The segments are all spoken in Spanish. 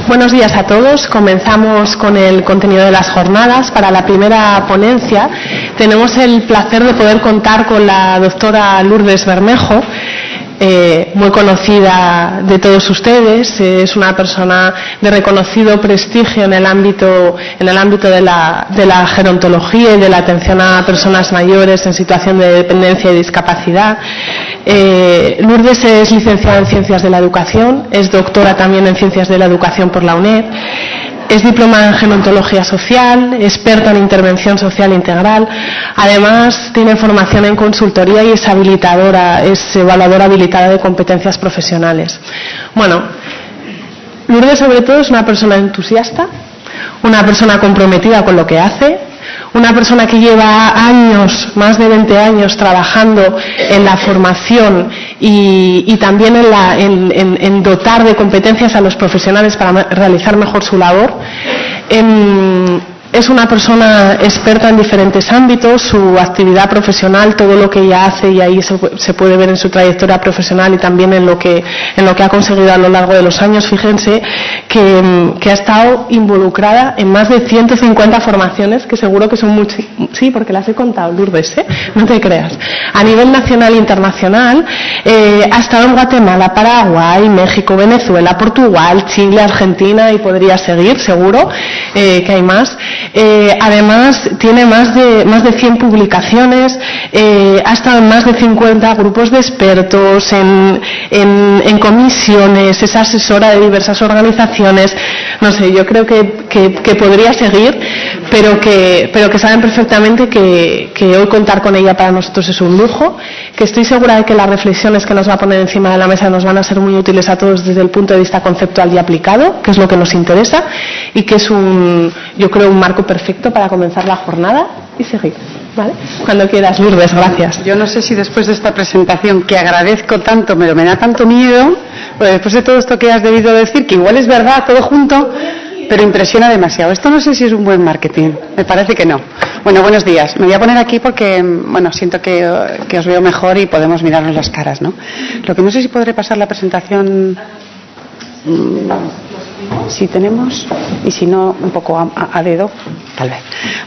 Buenos días a todos. Comenzamos con el contenido de las jornadas. Para la primera ponencia tenemos el placer de poder contar con la doctora Lourdes Bermejo, muy conocida de todos ustedes. Es una persona de reconocido prestigio en el ámbito de la gerontología y de la atención a personas mayores en situación de dependencia y discapacidad. Lourdes es licenciada en Ciencias de la Educación, es doctora también en Ciencias de la Educación por la UNED, es diplomada en Gerontología Social, experta en Intervención Social Integral. Además, tiene formación en consultoría y es evaluadora habilitada de competencias profesionales. Bueno, Lourdes sobre todo es una persona entusiasta, una persona comprometida con lo que hace, una persona que lleva años, más de 20 años, trabajando en la formación y también en dotar de competencias a los profesionales para realizar mejor su labor. Es una persona experta en diferentes ámbitos, su actividad profesional, todo lo que ella hace, y ahí se puede ver en su trayectoria profesional y también en lo que ha conseguido a lo largo de los años. Fíjense que ha estado involucrada en más de 150 formaciones, que seguro que son muchas, sí, porque las he contado, Lourdes, no te creas. A nivel nacional e internacional, ha estado en Guatemala, Paraguay, México, Venezuela, Portugal, Chile, Argentina, y podría seguir, seguro que hay más. Además tiene más de 100 publicaciones, ha estado en más de 50 grupos de expertos, en comisiones, es asesora de diversas organizaciones. No sé, yo creo que podría seguir, pero que saben perfectamente que hoy contar con ella para nosotros es un lujo, que estoy segura de que las reflexiones que nos va a poner encima de la mesa nos van a ser muy útiles a todos desde el punto de vista conceptual y aplicado, que es lo que nos interesa, y que es yo creo un marco perfecto para comenzar la jornada y seguir, ¿vale? Cuando quieras, Lourdes, gracias. Yo no sé si después de esta presentación, que agradezco tanto, me da tanto miedo, pues después de todo esto que has debido decir, que igual es verdad todo junto, pero impresiona demasiado. Esto no sé si es un buen marketing, me parece que no. Bueno, buenos días. Me voy a poner aquí porque, bueno, siento que os veo mejor y podemos mirarnos las caras, ¿no? Lo que no sé si podré pasar la presentación, si tenemos, y si no, un poco a dedo, tal vez.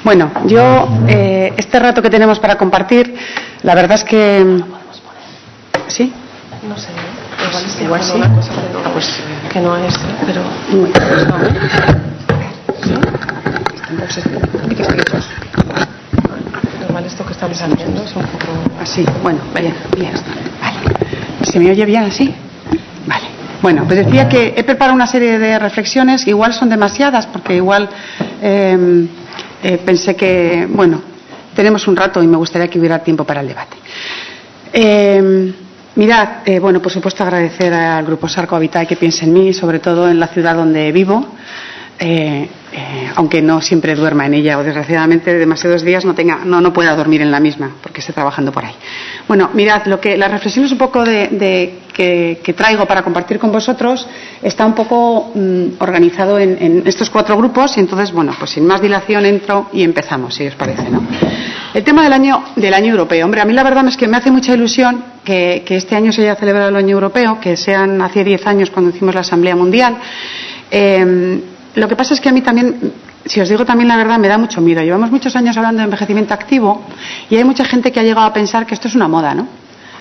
Bueno, yo, este rato que tenemos para compartir, la verdad es que... ¿Sí? No sé, igual sí. Una cosa que no es, pero... ¿Sí? Un poquito estrechos. Igual esto que estamos haciendo es un poco... Así, bueno, bien. Vale. ¿Se me oye bien así? Vale. Bueno, pues decía que he preparado una serie de reflexiones, igual son demasiadas, porque igual pensé que, bueno, tenemos un rato y me gustaría que hubiera tiempo para el debate. Mirad, bueno, por supuesto agradecer al Grupo Sarco Habitat que piense en mí, sobre todo en la ciudad donde vivo, aunque no siempre duerma en ella, o desgraciadamente demasiados días no pueda dormir en la misma, porque esté trabajando por ahí. Bueno, mirad, las reflexiones un poco que traigo para compartir con vosotros está un poco organizado en estos 4 grupos, y entonces, bueno, pues sin más dilación entro y empezamos, si os parece, ¿no? El tema del año europeo. Hombre, a mí la verdad es que me hace mucha ilusión que este año se haya celebrado el año europeo, que sean hace 10 años cuando hicimos la Asamblea Mundial. Lo que pasa es que a mí también, si os digo también la verdad, me da mucho miedo. Llevamos muchos años hablando de envejecimiento activo y hay mucha gente que ha llegado a pensar que esto es una moda, ¿no?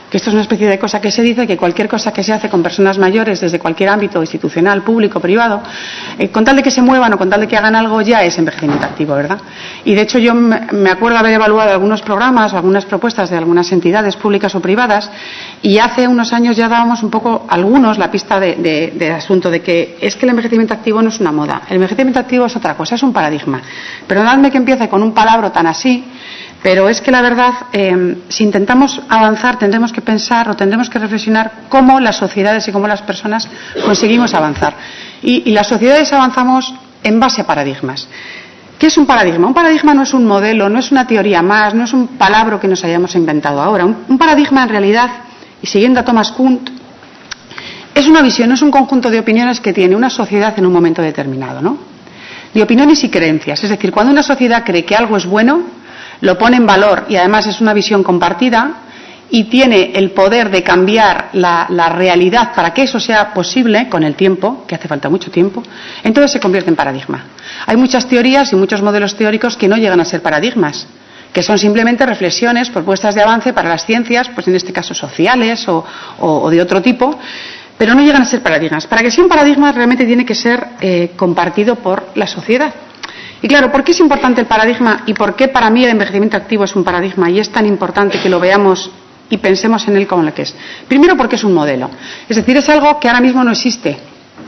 Que esto es una especie de cosa que se dice, que cualquier cosa que se hace con personas mayores desde cualquier ámbito institucional, público, privado, con tal de que se muevan o con tal de que hagan algo, ya es envejecimiento activo, ¿verdad? Y de hecho yo me acuerdo haber evaluado algunos programas o algunas propuestas de algunas entidades públicas o privadas Y hace unos años ya dábamos un poco, algunos, la pista de asunto de que es que el envejecimiento activo no es una moda. El envejecimiento activo es otra cosa, es un paradigma. Perdonadme que empiece con un palabra tan así, pero es que la verdad, si intentamos avanzar, tendremos que pensar o tendremos que reflexionar cómo las sociedades y cómo las personas conseguimos avanzar. Y las sociedades avanzamos en base a paradigmas. ¿Qué es un paradigma? Un paradigma no es un modelo, no es una teoría más, no es un palabra que nos hayamos inventado ahora. Un paradigma, en realidad, y siguiendo a Thomas Kuhn, es una visión, es un conjunto de opiniones que tiene una sociedad en un momento determinado, ¿no? De opiniones y creencias. Es decir, cuando una sociedad cree que algo es bueno, lo pone en valor y además es una visión compartida y tiene el poder de cambiar la realidad para que eso sea posible con el tiempo, que hace falta mucho tiempo, entonces se convierte en paradigma. Hay muchas teorías y muchos modelos teóricos que no llegan a ser paradigmas, que son simplemente reflexiones, propuestas de avance para las ciencias, pues en este caso sociales o de otro tipo, pero no llegan a ser paradigmas. Para que sea un paradigma realmente tiene que ser compartido por la sociedad. Y claro, ¿por qué es importante el paradigma y por qué para mí el envejecimiento activo es un paradigma y es tan importante que lo veamos y pensemos en él como lo que es? Primero, porque es un modelo. Es decir, es algo que ahora mismo no existe,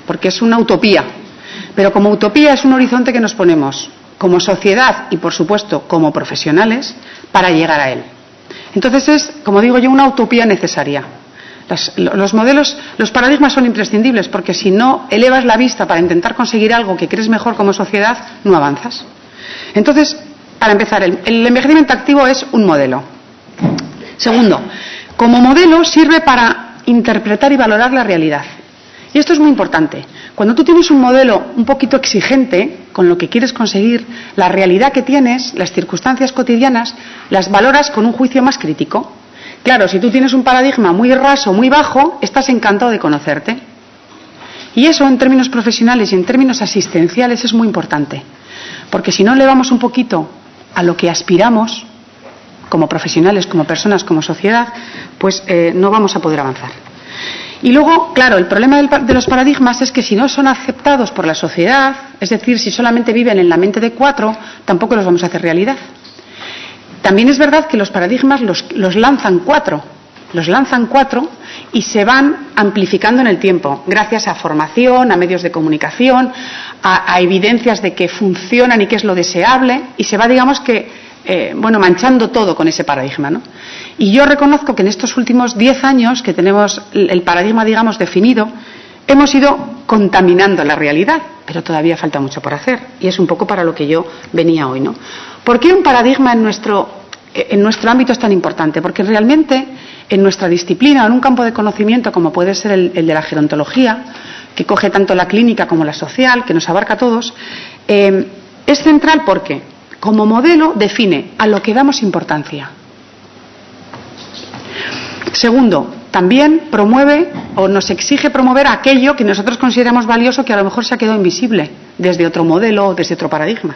porque es una utopía. Pero como utopía es un horizonte que nos ponemos como sociedad y, por supuesto, como profesionales para llegar a él. Entonces es, como digo yo, una utopía necesaria. Los modelos, los paradigmas son imprescindibles porque si no elevas la vista para intentar conseguir algo que crees mejor como sociedad, no avanzas. Entonces, para empezar, el envejecimiento activo es un modelo. Segundo, como modelo sirve para interpretar y valorar la realidad. Y esto es muy importante. Cuando tú tienes un modelo un poquito exigente con lo que quieres conseguir, la realidad que tienes, las circunstancias cotidianas, las valoras con un juicio más crítico. Claro, si tú tienes un paradigma muy raso, muy bajo, estás encantado de conocerte. Y eso en términos profesionales y en términos asistenciales es muy importante. Porque si no elevamos un poquito a lo que aspiramos, como profesionales, como personas, como sociedad, pues no vamos a poder avanzar. Y luego, claro, el problema de los paradigmas es que si no son aceptados por la sociedad, es decir, si solamente viven en la mente de 4, tampoco los vamos a hacer realidad. También es verdad que los paradigmas los lanzan 4 y se van amplificando en el tiempo, gracias a formación, a medios de comunicación, a evidencias de que funcionan y que es lo deseable, y se va, digamos que, manchando todo con ese paradigma, ¿no? Y yo reconozco que en estos últimos 10 años que tenemos el paradigma, digamos, definido, hemos ido contaminando la realidad, pero todavía falta mucho por hacer. Y es un poco para lo que yo venía hoy, ¿no? ¿Por qué un paradigma en nuestro ámbito es tan importante? Porque realmente en nuestra disciplina, en un campo de conocimiento como puede ser el de la gerontología, que coge tanto la clínica como la social, que nos abarca a todos, es central porque como modelo define a lo que damos importancia. Segundo, también promueve o nos exige promover aquello que nosotros consideramos valioso que a lo mejor se ha quedado invisible desde otro modelo o desde otro paradigma.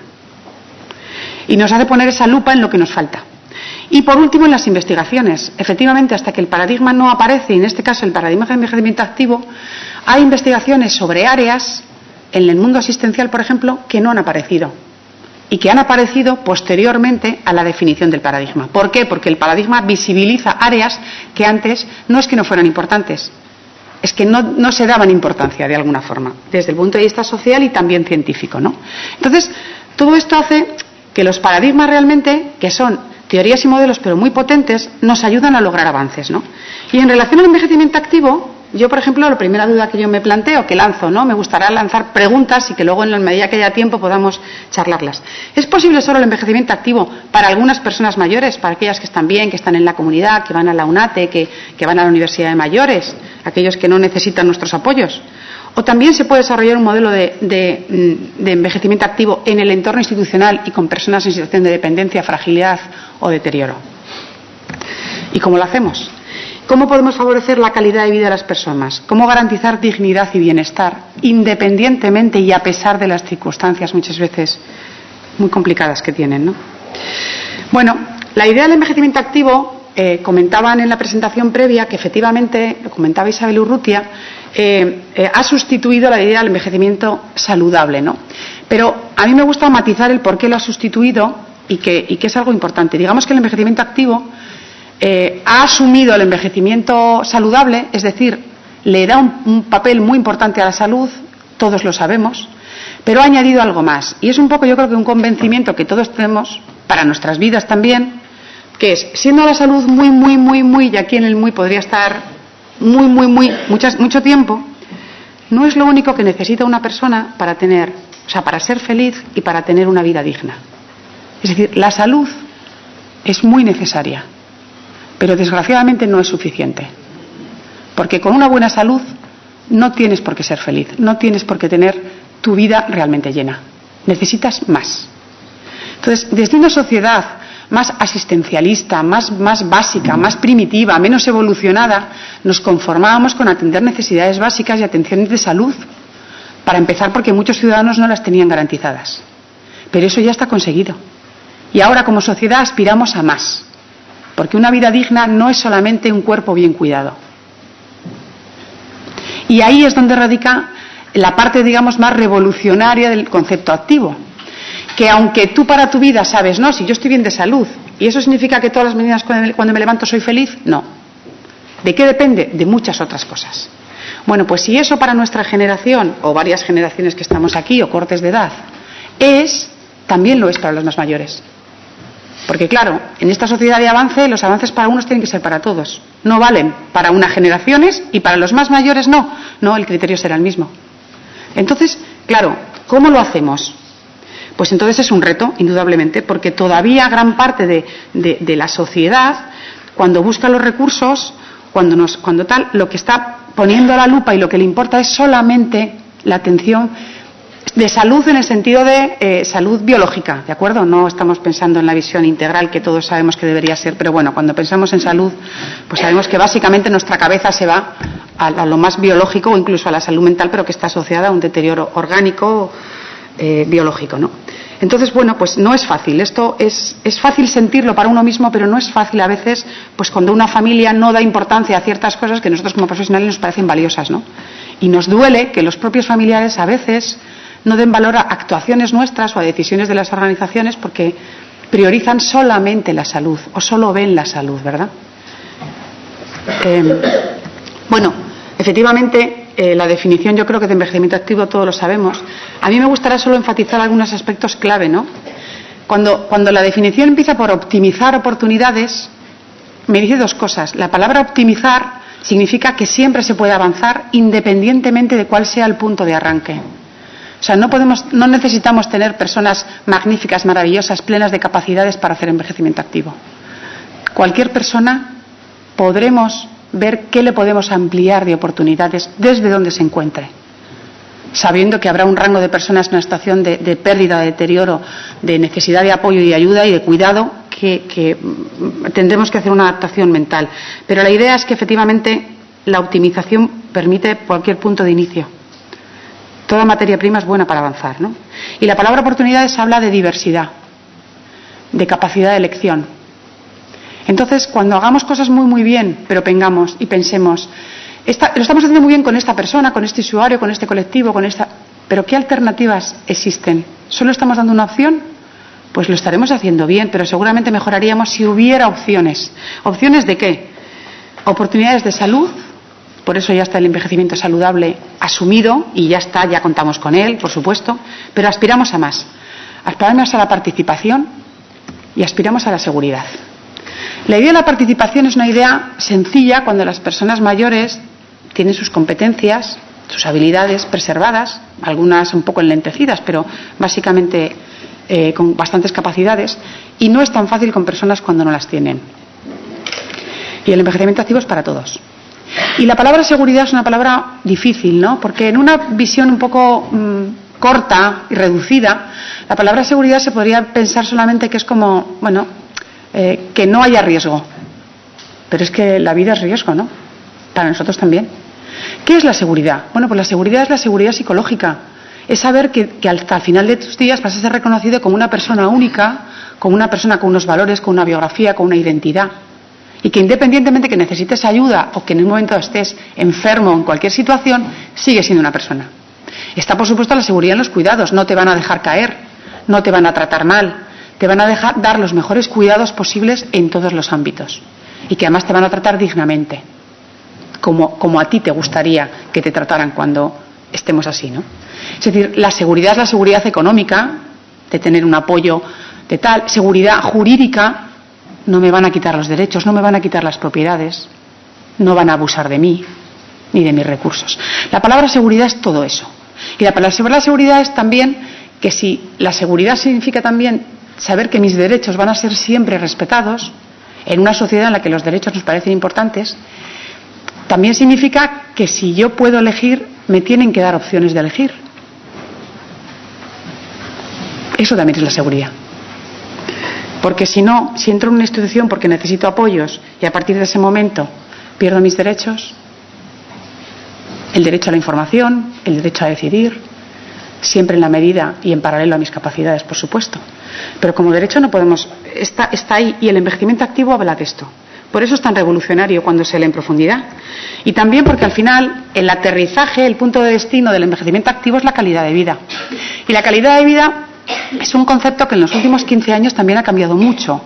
Y nos hace poner esa lupa en lo que nos falta. Y por último, en las investigaciones. Efectivamente, hasta que el paradigma no aparece, y en este caso el paradigma de envejecimiento activo, hay investigaciones sobre áreas en el mundo asistencial, por ejemplo, que no han aparecido. Y que han aparecido posteriormente a la definición del paradigma. ¿Por qué? Porque el paradigma visibiliza áreas que antes no es que no fueran importantes, es que no se daban importancia de alguna forma, desde el punto de vista social y también científico, ¿no? Entonces, todo esto hace que los paradigmas realmente, que son teorías y modelos pero muy potentes, nos ayudan a lograr avances, ¿no? Y en relación al envejecimiento activo, yo, por ejemplo, la primera duda que yo me planteo, que lanzo, ¿no? Me gustaría lanzar preguntas y que luego, en la medida que haya tiempo, podamos charlarlas. ¿Es posible solo el envejecimiento activo para algunas personas mayores, para aquellas que están bien, que están en la comunidad, que van a la UNATE, que van a la Universidad de Mayores, aquellos que no necesitan nuestros apoyos? ¿O también se puede desarrollar un modelo de envejecimiento activo en el entorno institucional y con personas en situación de dependencia, fragilidad o deterioro? ¿Y cómo lo hacemos? ¿Cómo podemos favorecer la calidad de vida de las personas? ¿Cómo garantizar dignidad y bienestar, independientemente y a pesar de las circunstancias muchas veces muy complicadas que tienen, ¿no? Bueno, la idea del envejecimiento activo, comentaban en la presentación previa que efectivamente, lo comentaba Isabel Urrutia, ha sustituido la idea del envejecimiento saludable, ¿no? Pero a mí me gusta matizar el por qué lo ha sustituido y que es algo importante. Digamos que el envejecimiento activo ha asumido el envejecimiento saludable, es decir, le da un papel muy importante a la salud, todos lo sabemos, pero ha añadido algo más. Y es un poco, yo creo que un convencimiento que todos tenemos, para nuestras vidas también, que es, siendo la salud muy, y aquí en el muy podría estar mucho tiempo, no es lo único que necesita una persona para para ser feliz y para tener una vida digna. Es decir, la salud es muy necesaria, pero desgraciadamente no es suficiente. Porque con una buena salud no tienes por qué ser feliz, no tienes por qué tener tu vida realmente llena. Necesitas más. Entonces, desde una sociedad más asistencialista, más básica, más primitiva, menos evolucionada, nos conformábamos con atender necesidades básicas y atenciones de salud. Para empezar, porque muchos ciudadanos no las tenían garantizadas. Pero eso ya está conseguido. Y ahora, como sociedad, aspiramos a más. Porque una vida digna no es solamente un cuerpo bien cuidado. Y ahí es donde radica la parte, digamos, más revolucionaria del concepto activo. Que aunque tú para tu vida sabes, no, si yo estoy bien de salud, y eso significa que todas las mañanas cuando me levanto soy feliz, no. ¿De qué depende? De muchas otras cosas. Bueno, pues si eso para nuestra generación, o varias generaciones que estamos aquí, o cortes de edad, también lo es para los más mayores. Porque claro, en esta sociedad de avance, los avances para unos tienen que ser para todos. No valen para unas generaciones y para los más mayores no. No, el criterio será el mismo. Entonces, claro, ¿cómo lo hacemos? Pues entonces es un reto, indudablemente, porque todavía gran parte de la sociedad, cuando busca los recursos, lo que está poniendo a la lupa y lo que le importa es solamente la atención de salud en el sentido de salud biológica, ¿de acuerdo? No estamos pensando en la visión integral que todos sabemos que debería ser, pero bueno, cuando pensamos en salud, pues sabemos que básicamente nuestra cabeza se va a lo más biológico o incluso a la salud mental, pero que está asociada a un deterioro orgánico, biológico, ¿no? Entonces, bueno, pues no es fácil. Esto es fácil sentirlo para uno mismo, pero no es fácil a veces, pues cuando una familia no da importancia a ciertas cosas que nosotros como profesionales nos parecen valiosas, ¿no? Y nos duele que los propios familiares a veces no den valor a actuaciones nuestras o a decisiones de las organizaciones porque priorizan solamente la salud o solo ven la salud, ¿verdad? Bueno, efectivamente, la definición yo creo que de envejecimiento activo todos lo sabemos. A mí me gustaría solo enfatizar algunos aspectos clave, ¿no? Cuando la definición empieza por optimizar oportunidades, me dice dos cosas. La palabra optimizar significa que siempre se puede avanzar independientemente de cuál sea el punto de arranque. O sea, no necesitamos tener personas magníficas, maravillosas, plenas de capacidades para hacer envejecimiento activo. Cualquier persona podremos ver qué le podemos ampliar de oportunidades desde donde se encuentre, sabiendo que habrá un rango de personas en una situación de pérdida, de deterioro, de necesidad de apoyo y ayuda y de cuidado que tendremos que hacer una adaptación mental. Pero la idea es que efectivamente la optimización permite cualquier punto de inicio. Toda materia prima es buena para avanzar, ¿no? Y la palabra oportunidades habla de diversidad, de capacidad de elección. Entonces, cuando hagamos cosas muy bien, pero pensemos, lo estamos haciendo muy bien con esta persona, con este usuario, con este colectivo, pero ¿qué alternativas existen? ¿Solo estamos dando una opción? Pues lo estaremos haciendo bien, pero seguramente mejoraríamos si hubiera opciones. ¿Opciones de qué? Oportunidades de salud, por eso ya está el envejecimiento saludable asumido y ya contamos con él, por supuesto, pero aspiramos a más. Aspiramos a la participación y aspiramos a la seguridad. La idea de la participación es una idea sencilla cuando las personas mayores tienen sus competencias, sus habilidades preservadas, algunas un poco enlentecidas, pero básicamente con bastantes capacidades, y no es tan fácil con personas cuando no las tienen. Y el envejecimiento activo es para todos. Y la palabra seguridad es una palabra difícil, ¿no? Porque en una visión un poco corta y reducida, la palabra seguridad se podría pensar solamente que es como, que no haya riesgo. Pero es que la vida es riesgo, ¿no? Para nosotros también. ¿Qué es la seguridad? Bueno, pues la seguridad es la seguridad psicológica. Es saber que hasta el final de tus días vas a ser reconocido como una persona única, como una persona con unos valores, con una biografía, con una identidad. Y que independientemente que necesites ayuda o que en un momento estés enfermo en cualquier situación, sigues siendo una persona. Está, por supuesto, la seguridad en los cuidados. No te van a dejar caer, no te van a tratar mal, te van a dejar dar los mejores cuidados posibles en todos los ámbitos. y que además te van a tratar dignamente, como a ti te gustaría que te trataran cuando estemos así, ¿no? Es decir, la seguridad es la seguridad económica, de tener un apoyo de tal, seguridad jurídica, no me van a quitar los derechos, no me van a quitar las propiedades, no van a abusar de mí ni de mis recursos. La palabra seguridad es todo eso. Y la palabra seguridad es también que si la seguridad significa también saber que mis derechos van a ser siempre respetados, en una sociedad en la que los derechos nos parecen importantes, también significa que si yo puedo elegir, me tienen que dar opciones de elegir. Eso también es la seguridad. Porque si no, si entro en una institución porque necesito apoyos y a partir de ese momento pierdo mis derechos, el derecho a la información, el derecho a decidir, siempre en la medida y en paralelo a mis capacidades, por supuesto. Pero como derecho no podemos, está ahí, y el envejecimiento activo habla de esto. Por eso es tan revolucionario cuando se lee en profundidad. Y también porque al final el aterrizaje, el punto de destino del envejecimiento activo es la calidad de vida. Y la calidad de vida es un concepto que en los últimos 15 años también ha cambiado mucho.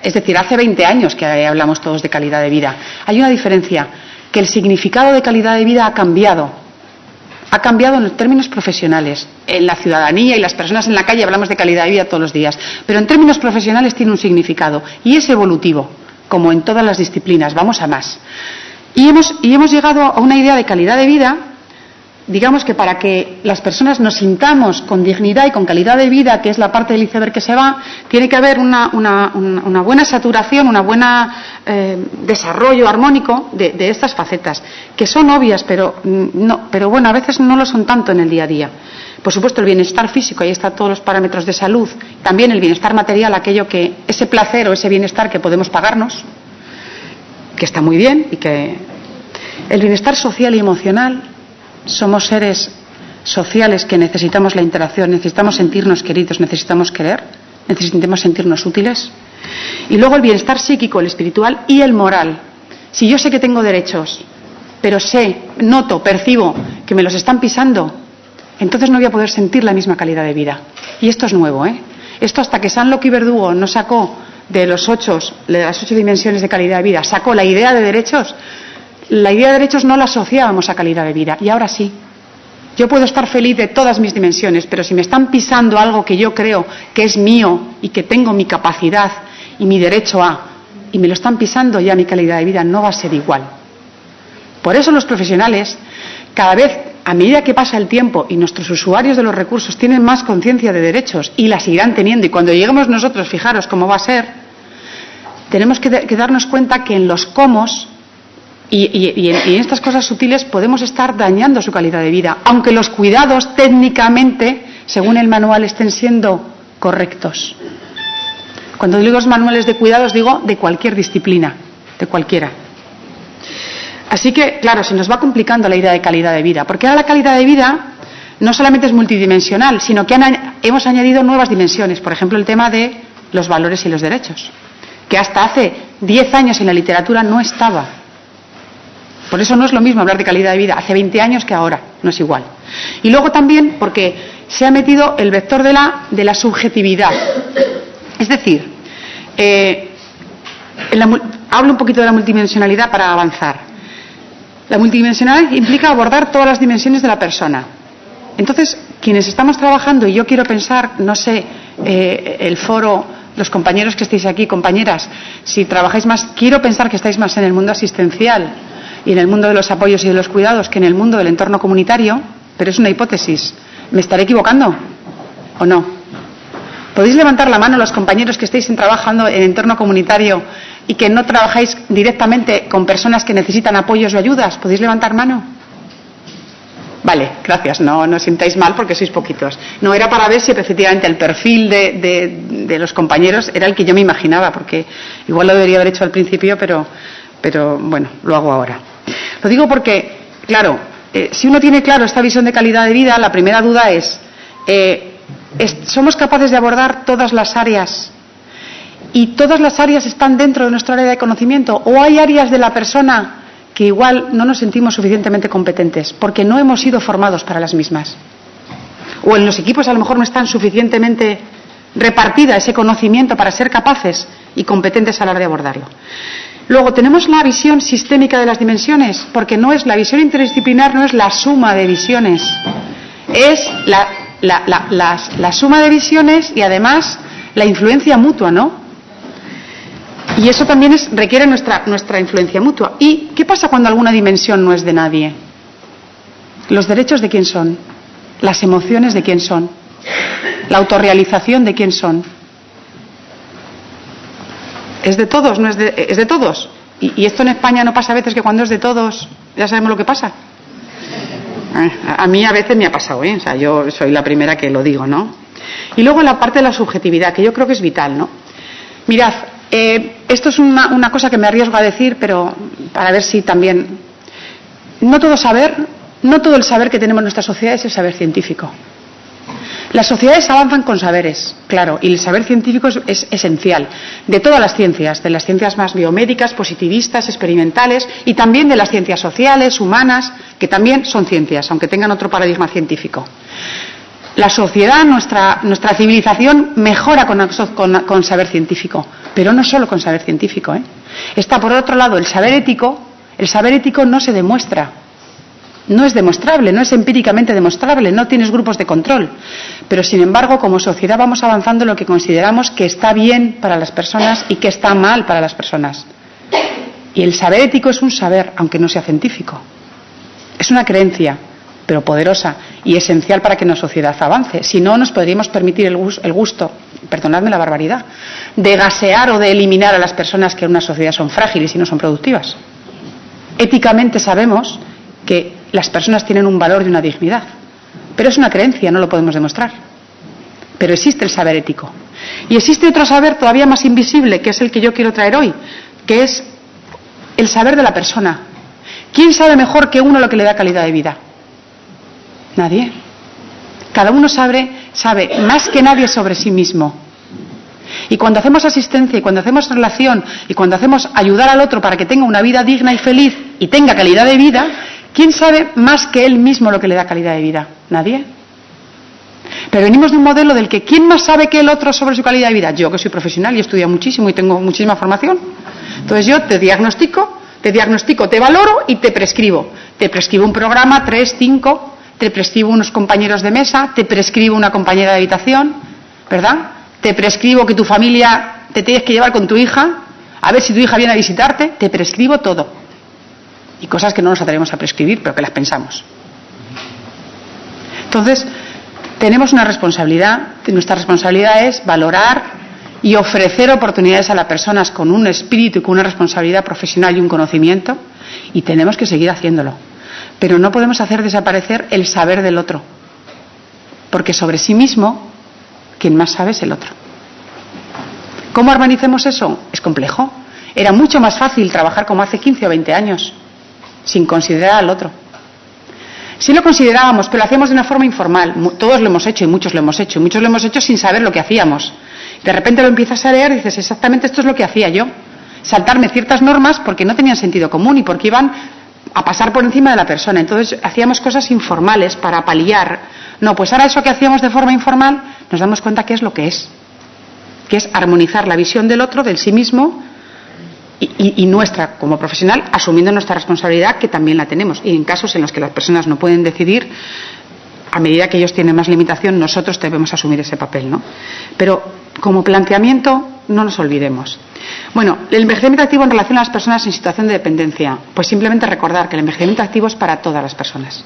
Es decir, hace 20 años que hablamos todos de calidad de vida. Hay una diferencia, que el significado de calidad de vida ha cambiado. Ha cambiado en los términos profesionales. En la ciudadanía y las personas en la calle hablamos de calidad de vida todos los días. Pero en términos profesionales tiene un significado. Y es evolutivo, como en todas las disciplinas. Vamos a más. Y hemos llegado a una idea de calidad de vida, digamos que para que las personas nos sintamos con dignidad y con calidad de vida, que es la parte del iceberg que se va, tiene que haber una buena saturación, una buena desarrollo armónico de estas facetas, que son obvias, pero bueno, a veces no lo son tanto en el día a día. Por supuesto, el bienestar físico, ahí están todos los parámetros de salud, también el bienestar material, aquello que, ese placer o ese bienestar que podemos pagarnos, que está muy bien, y que el bienestar social y emocional. Somos seres sociales que necesitamos la interacción, necesitamos sentirnos queridos, necesitamos querer, necesitamos sentirnos útiles. Y luego el bienestar psíquico, el espiritual y el moral. Si yo sé que tengo derechos, pero noto, percibo que me los están pisando, entonces no voy a poder sentir la misma calidad de vida. Y esto es nuevo, ¿eh? Esto hasta que San Loki Verdugo no sacó de las 8 dimensiones de calidad de vida, sacó la idea de derechos. La idea de derechos no la asociábamos a calidad de vida, y ahora sí. Yo puedo estar feliz de todas mis dimensiones, pero si me están pisando algo que yo creo que es mío y que tengo mi capacidad y mi derecho y me lo están pisando, ya mi calidad de vida no va a ser igual. Por eso los profesionales, cada vez, a medida que pasa el tiempo y nuestros usuarios de los recursos tienen más conciencia de derechos y la seguirán teniendo, y cuando lleguemos nosotros, fijaros cómo va a ser, tenemos que darnos cuenta que en los cómos y en estas cosas sutiles podemos estar dañando su calidad de vida, aunque los cuidados técnicamente, según el manual, estén siendo correctos. Cuando digo los manuales de cuidados, digo de cualquier disciplina, de cualquiera. Así que, claro, se nos va complicando la idea de calidad de vida, porque ahora la calidad de vida no solamente es multidimensional, sino que hemos añadido nuevas dimensiones, por ejemplo, el tema de los valores y los derechos, que hasta hace 10 años en la literatura no estaba. Por eso no es lo mismo hablar de calidad de vida hace 20 años que ahora, no es igual. Y luego también porque se ha metido el vector de la subjetividad. Es decir, hablo un poquito de la multidimensionalidad para avanzar. La multidimensionalidad implica abordar todas las dimensiones de la persona. Entonces, quienes estamos trabajando, y yo quiero pensar, no sé, el foro, los compañeros que estáis aquí, compañeras, si trabajáis más, quiero pensar que estáis más en el mundo asistencial y en el mundo de los apoyos y de los cuidados que en el mundo del entorno comunitario, pero es una hipótesis. ¿Me estaré equivocando o no? ¿Podéis levantar la mano los compañeros que estáis trabajando en entorno comunitario y que no trabajáis directamente con personas que necesitan apoyos o ayudas? ¿Podéis levantar mano? Vale, gracias, no os sintáis mal porque sois poquitos. No, era para ver si efectivamente el perfil de los compañeros era el que yo me imaginaba, porque igual lo debería haber hecho al principio, pero bueno, lo hago ahora. Lo digo porque, claro, si uno tiene claro esta visión de calidad de vida, la primera duda es, ¿somos capaces de abordar todas las áreas? ¿Y todas las áreas están dentro de nuestra área de conocimiento? ¿O hay áreas de la persona que igual no nos sentimos suficientemente competentes porque no hemos sido formados para las mismas? ¿O en los equipos a lo mejor no están suficientemente repartida ese conocimiento para ser capaces y competentes a la hora de abordarlo. Luego tenemos la visión sistémica de las dimensiones, porque no es la visión interdisciplinar, no es la suma de visiones, es la suma de visiones y además la influencia mutua, ¿no? Y eso también requiere nuestra influencia mutua. ¿Y qué pasa cuando alguna dimensión no es de nadie? ¿Los derechos de quién son? ¿Las emociones de quién son? ¿La autorrealización de quién son? ¿Es de todos? ¿No es de todos? Y esto en España no pasa a veces que cuando es de todos ya sabemos lo que pasa. A mí a veces me ha pasado, ¿eh? O sea, yo soy la primera que lo digo, ¿no? Y luego la parte de la subjetividad, que yo creo que es vital, ¿no? Mirad, esto es una cosa que me arriesgo a decir, pero para ver si también... No todo el saber que tenemos en nuestra sociedad es el saber científico. Las sociedades avanzan con saberes, claro, y el saber científico es esencial, de todas las ciencias, de las ciencias más biomédicas, positivistas, experimentales, y también de las ciencias sociales, humanas, que también son ciencias, aunque tengan otro paradigma científico. La sociedad, nuestra civilización, mejora con saber científico, pero no solo con saber científico, ¿eh? Está, por otro lado, el saber ético. El saber ético no se demuestra. No es demostrable, no es empíricamente demostrable, no tienes grupos de control. Pero, sin embargo, como sociedad vamos avanzando en lo que consideramos que está bien para las personas y que está mal para las personas. Y el saber ético es un saber, aunque no sea científico. Es una creencia, pero poderosa y esencial para que nuestra sociedad avance. Si no, nos podríamos permitir el gusto, perdonadme la barbaridad, de gasear o de eliminar a las personas que en una sociedad son frágiles y no son productivas. Éticamente sabemos que las personas tienen un valor y una dignidad, pero es una creencia, no lo podemos demostrar. Pero existe el saber ético. Y existe otro saber todavía más invisible, que es el que yo quiero traer hoy, que es el saber de la persona. ¿Quién sabe mejor que uno lo que le da calidad de vida? Nadie. Cada uno sabe más que nadie sobre sí mismo. Y cuando hacemos asistencia, y cuando hacemos relación, y cuando hacemos ayudar al otro para que tenga una vida digna y feliz y tenga calidad de vida, ¿quién sabe más que él mismo lo que le da calidad de vida? Nadie. Pero venimos de un modelo del que ¿quién más sabe que el otro sobre su calidad de vida? Yo, que soy profesional y he estudiado muchísimo y tengo muchísima formación. Entonces yo te diagnostico, te valoro y te prescribo. Te prescribo un programa, 3, 5, te prescribo unos compañeros de mesa, te prescribo una compañera de habitación, ¿verdad? Te prescribo que tu familia te tienes que llevar con tu hija, a ver si tu hija viene a visitarte, te prescribo todo. Y cosas que no nos atrevemos a prescribir, pero que las pensamos. Entonces, tenemos una responsabilidad, y nuestra responsabilidad es valorar y ofrecer oportunidades a las personas con un espíritu y con una responsabilidad profesional y un conocimiento, y tenemos que seguir haciéndolo. Pero no podemos hacer desaparecer el saber del otro, porque sobre sí mismo, quien más sabe es el otro. ¿Cómo armonicemos eso? Es complejo. Era mucho más fácil trabajar como hace 15 o 20 años, sin considerar al otro. Sí lo considerábamos, pero lo hacíamos de una forma informal. Todos lo hemos hecho y muchos lo hemos hecho. Y muchos lo hemos hecho sin saber lo que hacíamos. De repente lo empiezas a leer y dices, exactamente esto es lo que hacía yo. Saltarme ciertas normas porque no tenían sentido común y porque iban a pasar por encima de la persona. Entonces hacíamos cosas informales para paliar. No, pues ahora eso que hacíamos de forma informal nos damos cuenta que es lo que es armonizar la visión del otro, del sí mismo y nuestra como profesional, asumiendo nuestra responsabilidad, que también la tenemos. Y en casos en los que las personas no pueden decidir, a medida que ellos tienen más limitación, nosotros debemos asumir ese papel, ¿no? Pero como planteamiento, no nos olvidemos. Bueno, el envejecimiento activo en relación a las personas en situación de dependencia, pues simplemente recordar que el envejecimiento activo es para todas las personas,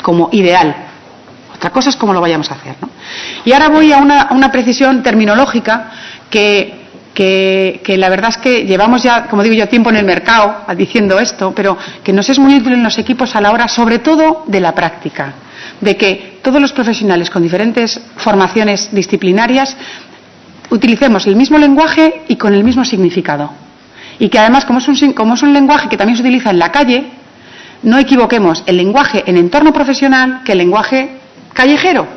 como ideal. Otra cosa es cómo lo vayamos a hacer, ¿no? Y ahora voy a una precisión terminológica que la verdad es que llevamos ya, como digo yo, tiempo en el mercado diciendo esto, pero que nos es muy útil en los equipos a la hora, sobre todo, de la práctica, de que todos los profesionales con diferentes formaciones disciplinarias utilicemos el mismo lenguaje y con el mismo significado. Y que además, como es un lenguaje que también se utiliza en la calle, no equivoquemos el lenguaje en entorno profesional que el lenguaje callejero,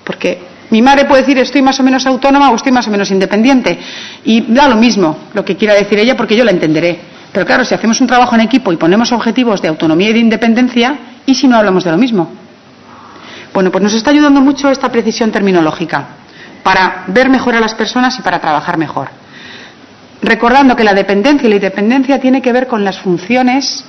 porque mi madre puede decir estoy más o menos autónoma o estoy más o menos independiente y da lo mismo lo que quiera decir ella porque yo la entenderé. Pero claro, si hacemos un trabajo en equipo y ponemos objetivos de autonomía y de independencia, ¿y si no hablamos de lo mismo? Bueno, pues nos está ayudando mucho esta precisión terminológica. para ver mejor a las personas y para trabajar mejor. Recordando que la dependencia y la independencia tiene que ver con las funciones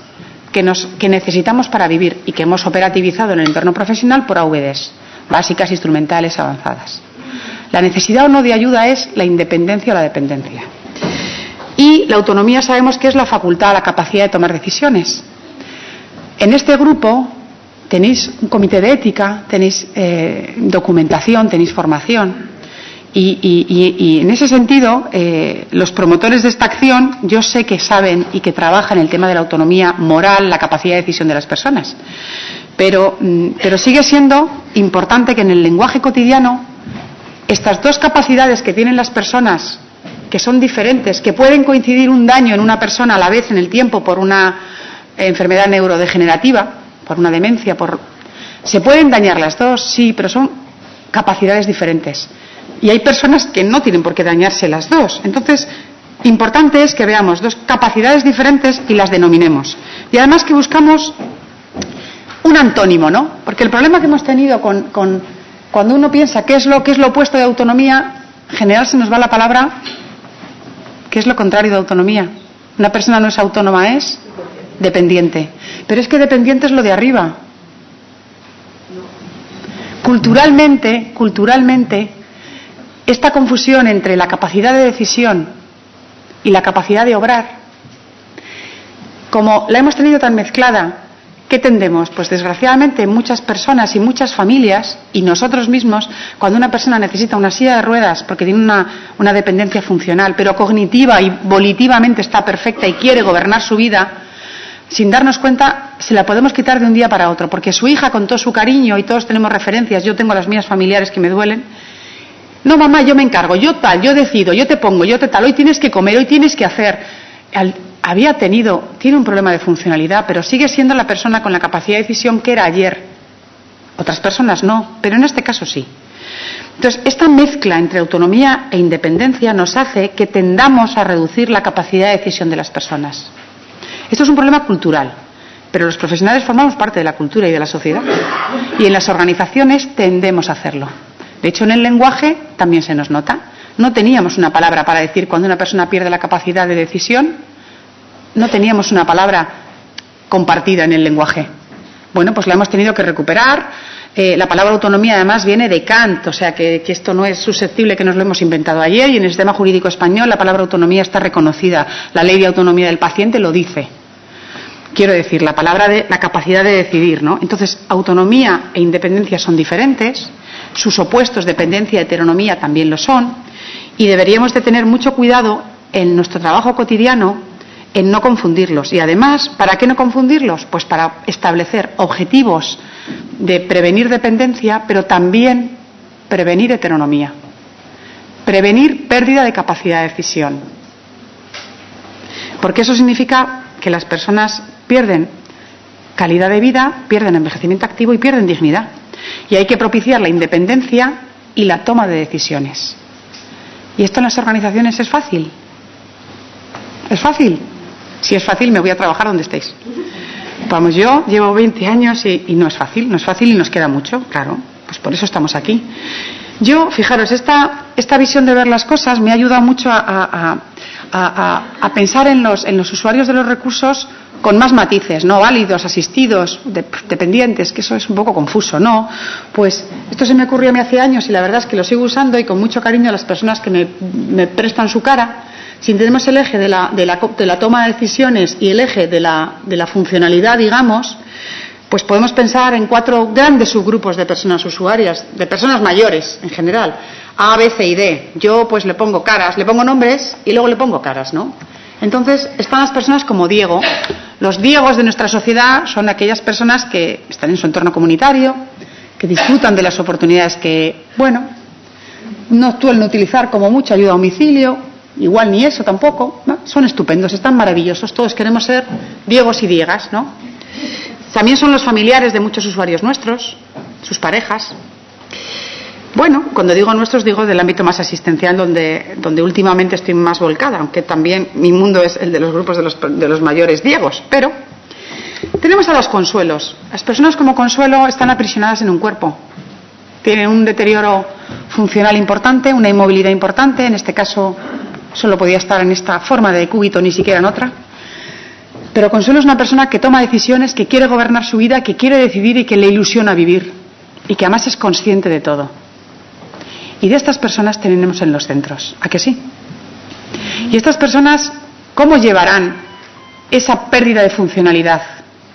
que necesitamos para vivir y que hemos operativizado en el entorno profesional por AVDs, básicas, instrumentales, avanzadas. La necesidad o no de ayuda es la independencia o la dependencia. Y la autonomía sabemos que es la facultad, la capacidad de tomar decisiones. En este grupo tenéis un comité de ética, tenéis documentación, tenéis formación. Y en ese sentido, los promotores de esta acción, yo sé que saben y que trabajan el tema de la autonomía moral, la capacidad de decisión de las personas. Pero sigue siendo importante que en el lenguaje cotidiano estas dos capacidades que tienen las personas, que son diferentes, que pueden coincidir un daño en una persona a la vez en el tiempo por una enfermedad neurodegenerativa, por una demencia, ¿se pueden dañar las dos? Sí, pero son capacidades diferentes. Y hay personas que no tienen por qué dañarse las dos. Entonces, importante es que veamos dos capacidades diferentes y las denominemos. Y además que buscamos un antónimo, ¿no? Porque el problema que hemos tenido cuando uno piensa qué es lo opuesto de autonomía, en general se nos va la palabra, ¿qué es lo contrario de autonomía? Una persona no es autónoma, es dependiente. Pero es que dependiente es lo de arriba. Culturalmente, esta confusión entre la capacidad de decisión y la capacidad de obrar, como la hemos tenido tan mezclada, ¿qué tendemos? Pues desgraciadamente muchas personas y muchas familias, y nosotros mismos, cuando una persona necesita una silla de ruedas porque tiene una dependencia funcional, pero cognitiva y volitivamente está perfecta y quiere gobernar su vida, sin darnos cuenta, se la podemos quitar de un día para otro, porque su hija, con todo su cariño, y todos tenemos referencias, yo tengo las mías familiares que me duelen, no, mamá, yo me encargo, yo tal, yo decido, yo te pongo, yo te tal, hoy tienes que comer, hoy tienes que hacer. Tiene un problema de funcionalidad, pero sigue siendo la persona con la capacidad de decisión que era ayer. Otras personas no, pero en este caso sí. Entonces, esta mezcla entre autonomía e independencia nos hace que tendamos a reducir la capacidad de decisión de las personas. Esto es un problema cultural, pero los profesionales formamos parte de la cultura y de la sociedad. Y en las organizaciones tendemos a hacerlo. De hecho, en el lenguaje también se nos nota. No teníamos una palabra para decir cuando una persona pierde la capacidad de decisión. No teníamos una palabra compartida en el lenguaje. Bueno, pues la hemos tenido que recuperar. La palabra autonomía además viene de Kant, o sea que esto no es susceptible que nos lo hemos inventado ayer, y en el sistema jurídico español la palabra autonomía está reconocida. La ley de autonomía del paciente lo dice. Quiero decir, la capacidad de decidir, ¿no? Entonces, autonomía e independencia son diferentes. Sus opuestos, dependencia y heteronomía, también lo son, y deberíamos de tener mucho cuidado en nuestro trabajo cotidiano en no confundirlos. Y además, ¿para qué no confundirlos? Pues para establecer objetivos de prevenir dependencia, pero también prevenir heteronomía, prevenir pérdida de capacidad de decisión, porque eso significa que las personas pierden calidad de vida, pierden envejecimiento activo y pierden dignidad. Y hay que propiciar la independencia y la toma de decisiones. ¿Y esto en las organizaciones es fácil? ¿Es fácil? Si es fácil, me voy a trabajar donde estéis. Vamos, yo llevo 20 años y no es fácil y nos queda mucho, claro. Pues por eso estamos aquí. Yo, fijaros, esta visión de ver las cosas me ha ayudado mucho a pensar en los usuarios de los recursos con más matices, no válidos, asistidos, dependientes, que eso es un poco confuso, ¿no? Pues esto se me ocurrió a mí hace años y la verdad es que lo sigo usando y con mucho cariño a las personas que me prestan su cara. Si tenemos el eje de la toma de decisiones y el eje de la funcionalidad, digamos, pues podemos pensar en 4 grandes subgrupos de personas usuarias, de personas mayores en general, A, B, C y D. Yo pues le pongo caras, le pongo nombres y luego le pongo caras, ¿no? Entonces están las personas como Diego. Los Diegos de nuestra sociedad son aquellas personas que están en su entorno comunitario, que disfrutan de las oportunidades que, bueno, no suelen utilizar como mucho ayuda a domicilio, igual ni eso tampoco, ¿no? Son estupendos, están maravillosos, todos queremos ser Diegos y Diegas, ¿no? También son los familiares de muchos usuarios nuestros, sus parejas. Bueno, cuando digo nuestros, digo del ámbito más asistencial, donde últimamente estoy más volcada, aunque también mi mundo es el de los grupos de los mayores Diegos. Pero tenemos a los consuelos. Las personas como consuelo están aprisionadas en un cuerpo. Tienen un deterioro funcional importante, una inmovilidad importante, en este caso solo podía estar en esta forma de cúbito, ni siquiera en otra. Pero Consuelo es una persona que toma decisiones, que quiere gobernar su vida, que quiere decidir y que le ilusiona vivir, y que además es consciente de todo. Y de estas personas tenemos en los centros, ¿a que sí? Y estas personas, ¿cómo llevarán esa pérdida de funcionalidad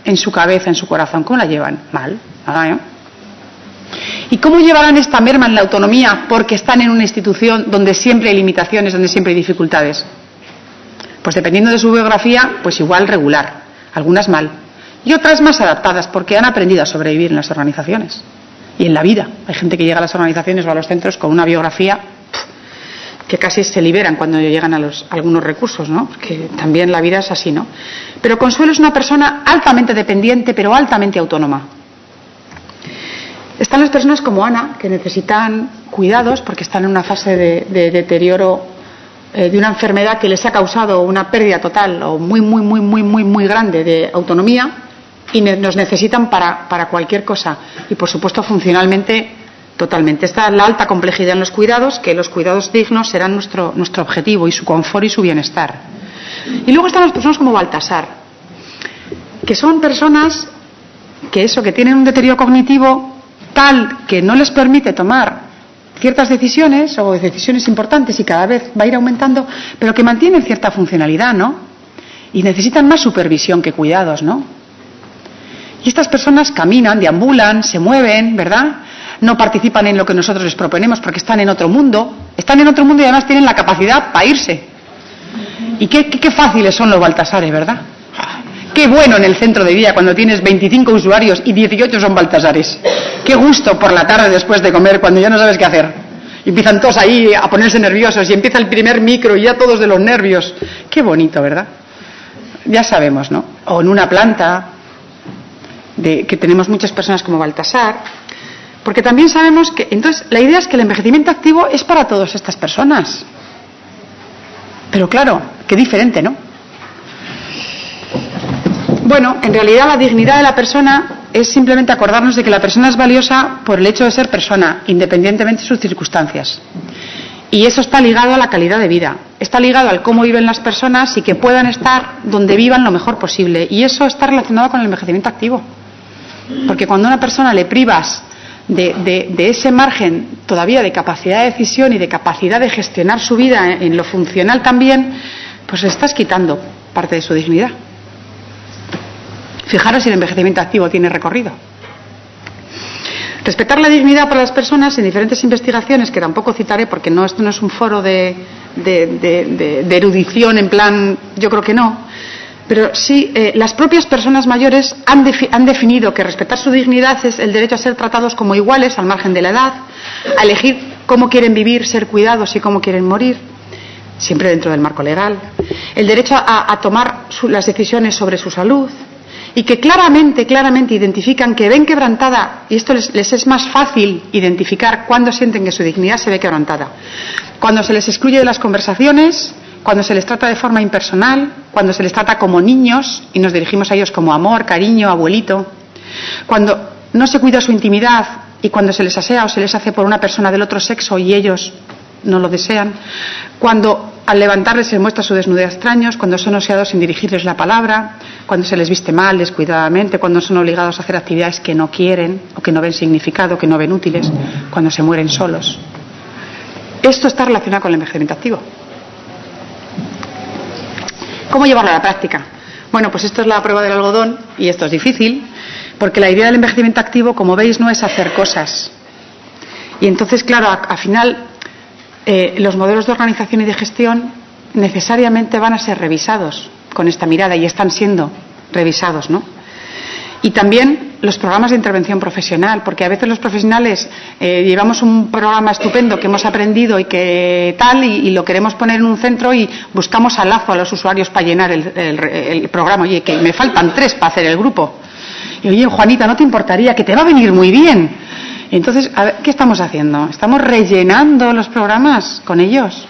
en su cabeza, en su corazón? ¿Cómo la llevan? Mal, ¿no? ¿Y cómo llevarán esta merma en la autonomía porque están en una institución donde siempre hay limitaciones, donde siempre hay dificultades? Pues dependiendo de su biografía, pues igual regular, algunas mal, y otras más adaptadas porque han aprendido a sobrevivir en las organizaciones y en la vida. Hay gente que llega a las organizaciones o a los centros con una biografía que casi se liberan cuando llegan a algunos recursos, ¿no? Porque también la vida es así, ¿no? Pero Consuelo es una persona altamente dependiente, pero altamente autónoma. Están las personas como Ana, que necesitan cuidados porque están en una fase de deterioro de una enfermedad que les ha causado una pérdida total o muy grande de autonomía y nos necesitan para cualquier cosa. Y, por supuesto, funcionalmente, totalmente. Está la alta complejidad en los cuidados, que los cuidados dignos serán nuestro objetivo y su confort y su bienestar. Y luego están las personas como Baltasar, que son personas que tienen un deterioro cognitivo tal que no les permite tomar ciertas decisiones o decisiones importantes y cada vez va a ir aumentando, pero que mantienen cierta funcionalidad, ¿no? Y necesitan más supervisión que cuidados, ¿no? Y estas personas caminan, deambulan, se mueven, ¿verdad? No participan en lo que nosotros les proponemos porque están en otro mundo y además tienen la capacidad para irse. Y qué fáciles son los Baltasares, ¿verdad? Qué bueno en el centro de día cuando tienes 25 usuarios y 18 son Baltasares. Qué gusto por la tarde después de comer cuando ya no sabes qué hacer. Y empiezan todos ahí a ponerse nerviosos y empieza el primer micro y ya todos de los nervios. Qué bonito, ¿verdad? Ya sabemos, ¿no? O en una planta, que tenemos muchas personas como Baltasar, porque también sabemos que... Entonces, la idea es que el envejecimiento activo es para todas estas personas. Pero claro, qué diferente, ¿no? Bueno, en realidad la dignidad de la persona es simplemente acordarnos de que la persona es valiosa por el hecho de ser persona, independientemente de sus circunstancias. Y eso está ligado a la calidad de vida, está ligado al cómo viven las personas y que puedan estar donde vivan lo mejor posible. Y eso está relacionado con el envejecimiento activo. Porque cuando a una persona le privas de ese margen todavía de capacidad de decisión y de capacidad de gestionar su vida en lo funcional también, pues le estás quitando parte de su dignidad. Fijaros si el envejecimiento activo tiene recorrido. Respetar la dignidad para las personas en diferentes investigaciones, que tampoco citaré porque esto no es un foro de erudición en plan, yo creo que no, pero sí las propias personas mayores han definido que respetar su dignidad es el derecho a ser tratados como iguales al margen de la edad, a elegir cómo quieren vivir, ser cuidados y cómo quieren morir, siempre dentro del marco legal, el derecho a tomar las decisiones sobre su salud, y que claramente identifican que ven quebrantada, y esto les es más fácil identificar cuando sienten que su dignidad se ve quebrantada. Cuando se les excluye de las conversaciones, cuando se les trata de forma impersonal, cuando se les trata como niños y nos dirigimos a ellos como amor, cariño, abuelito, cuando no se cuida su intimidad y cuando se les asea o se les hace por una persona del otro sexo y ellos no lo desean, cuando al levantarles se les muestra su desnudez a extraños, cuando son oseados sin dirigirles la palabra, cuando se les viste mal, descuidadamente, cuando son obligados a hacer actividades que no quieren o que no ven significado, que no ven útiles, cuando se mueren solos. Esto está relacionado con el envejecimiento activo. ¿Cómo llevarlo a la práctica? Bueno, pues esto es la prueba del algodón y esto es difícil porque la idea del envejecimiento activo, como veis, no es hacer cosas. Y entonces, claro, al final los modelos de organización y de gestión necesariamente van a ser revisados con esta mirada y están siendo revisados, ¿no? Y también los programas de intervención profesional, porque a veces los profesionales llevamos un programa estupendo que hemos aprendido y que tal, y lo queremos poner en un centro y buscamos al lazo a los usuarios para llenar el programa. Oye, que me faltan 3 para hacer el grupo. Y oye, Juanita, ¿no te importaría? Que te va a venir muy bien. Entonces, a ver, ¿qué estamos haciendo? ¿Estamos rellenando los programas con ellos?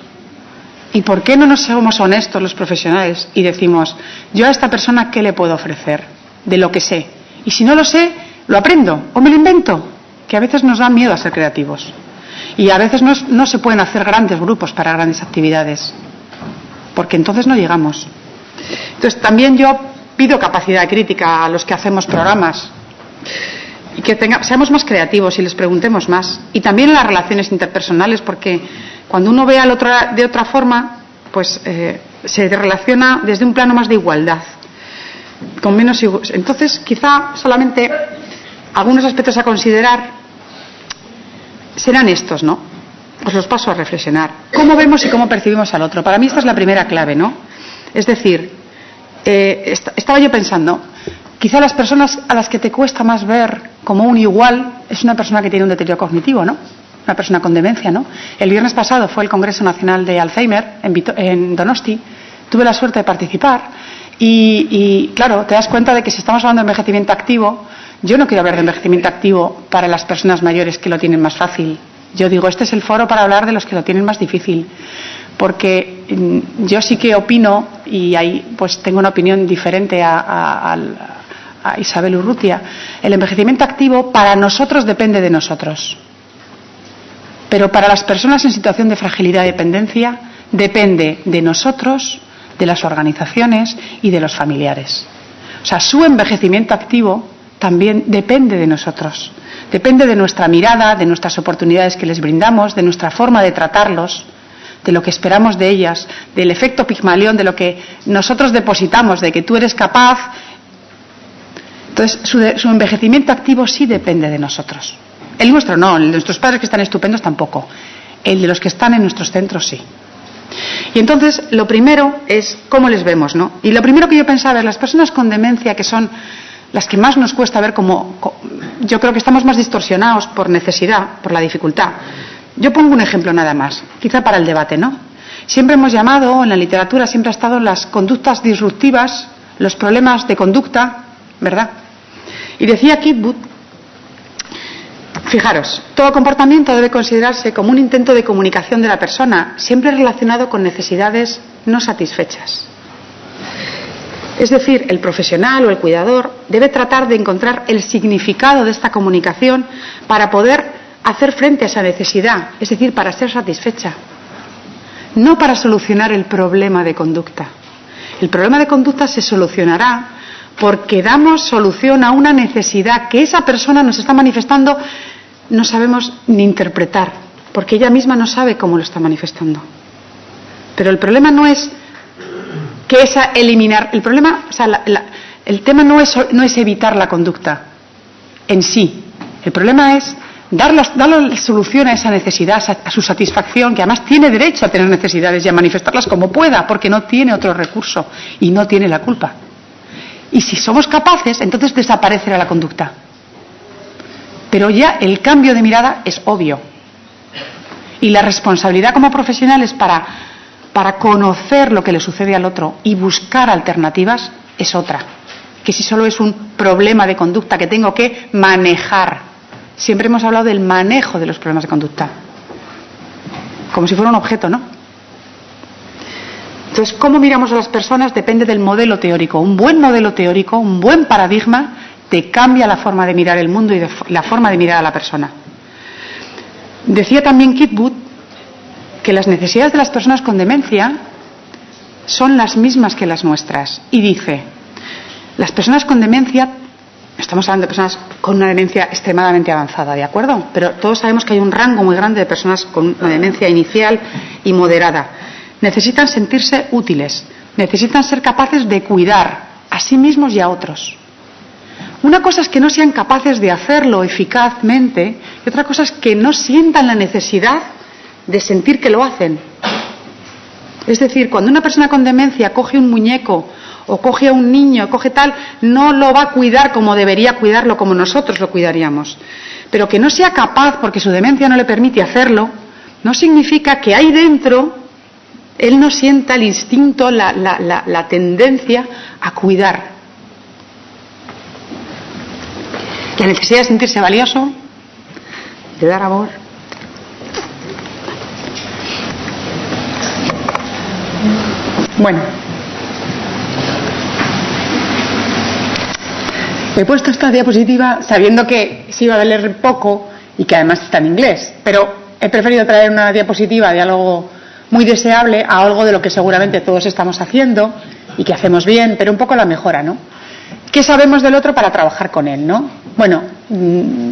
¿Y por qué no nos somos honestos los profesionales y decimos, yo a esta persona, ¿qué le puedo ofrecer? De lo que sé. Y si no lo sé, lo aprendo o me lo invento, que a veces nos da miedo a ser creativos. Y a veces no se pueden hacer grandes grupos para grandes actividades, porque entonces no llegamos. Entonces también yo pido capacidad crítica a los que hacemos programas y que seamos más creativos y les preguntemos más. Y también en las relaciones interpersonales, porque cuando uno ve al otro de otra forma, pues se relaciona desde un plano más de igualdad, con menos. Entonces, quizá solamente algunos aspectos a considerar serán estos, ¿no? Os los paso a reflexionar. ¿Cómo vemos y cómo percibimos al otro? Para mí esta es la primera clave, ¿no? Es decir, estaba yo pensando, quizá las personas a las que te cuesta más ver como un igual es una persona que tiene un deterioro cognitivo, ¿no? Una persona con demencia, ¿no? El viernes pasado fue el Congreso Nacional de Alzheimer en Donosti. Tuve la suerte de participar y claro, te das cuenta de que si estamos hablando de envejecimiento activo, yo no quiero hablar de envejecimiento activo para las personas mayores que lo tienen más fácil. Yo digo, este es el foro para hablar de los que lo tienen más difícil, porque yo sí que opino, y ahí pues tengo una opinión diferente a Isabel Urrutia. El envejecimiento activo para nosotros depende de nosotros, pero para las personas en situación de fragilidad y dependencia depende de nosotros, de las organizaciones y de los familiares. O sea, su envejecimiento activo también depende de nosotros, depende de nuestra mirada, de nuestras oportunidades que les brindamos, de nuestra forma de tratarlos, de lo que esperamos de ellas, del efecto Pigmalión, de lo que nosotros depositamos, de que tú eres capaz. Entonces, su envejecimiento activo sí depende de nosotros. El nuestro no, el de nuestros padres que están estupendos tampoco. El de los que están en nuestros centros sí. Y entonces, lo primero es cómo les vemos, ¿no? Y lo primero que yo pensaba es las personas con demencia, que son las que más nos cuesta ver como. Yo creo que estamos más distorsionados por necesidad, por la dificultad. Yo pongo un ejemplo nada más, quizá para el debate, ¿no? Siempre hemos llamado, en la literatura siempre ha estado las conductas disruptivas, los problemas de conducta, ¿verdad? Y decía Kit Booth, fijaros, todo comportamiento debe considerarse como un intento de comunicación de la persona, siempre relacionado con necesidades no satisfechas. Es decir, el profesional o el cuidador debe tratar de encontrar el significado de esta comunicación para poder hacer frente a esa necesidad, es decir, para ser satisfecha, no para solucionar el problema de conducta. El problema de conducta se solucionará porque damos solución a una necesidad que esa persona nos está manifestando, no sabemos ni interpretar, porque ella misma no sabe cómo lo está manifestando. Pero el problema no es que esa eliminar, el problema, o sea, el tema no es evitar la conducta en sí. El problema es darle solución a esa necesidad, a su satisfacción, que además tiene derecho a tener necesidades y a manifestarlas como pueda, porque no tiene otro recurso y no tiene la culpa. Y si somos capaces, entonces desaparecerá la conducta. Pero ya el cambio de mirada es obvio. Y la responsabilidad como profesionales para conocer lo que le sucede al otro y buscar alternativas es otra. Que si solo es un problema de conducta que tengo que manejar. Siempre hemos hablado del manejo de los problemas de conducta. Como si fuera un objeto, ¿no? Entonces, cómo miramos a las personas depende del modelo teórico. Un buen modelo teórico, un buen paradigma, te cambia la forma de mirar el mundo y la forma de mirar a la persona. Decía también Kit Booth que las necesidades de las personas con demencia son las mismas que las nuestras. Y dice, las personas con demencia, estamos hablando de personas con una demencia extremadamente avanzada, ¿de acuerdo? Pero todos sabemos que hay un rango muy grande de personas con una demencia inicial y moderada. Necesitan sentirse útiles, necesitan ser capaces de cuidar a sí mismos y a otros. Una cosa es que no sean capaces de hacerlo eficazmente y otra cosa es que no sientan la necesidad de sentir que lo hacen. Es decir, cuando una persona con demencia coge un muñeco o coge a un niño, coge tal, no lo va a cuidar como debería cuidarlo, como nosotros lo cuidaríamos. Pero que no sea capaz, porque su demencia no le permite hacerlo, no significa que ahí dentro él no sienta el instinto, la tendencia a cuidar. La necesidad de sentirse valioso, de dar amor. Bueno, he puesto esta diapositiva sabiendo que se iba a leer poco y que además está en inglés, pero he preferido traer una diapositiva de algo muy deseable a algo de lo que seguramente todos estamos haciendo y que hacemos bien, pero un poco la mejora, ¿no? ¿Qué sabemos del otro para trabajar con él, no? Bueno,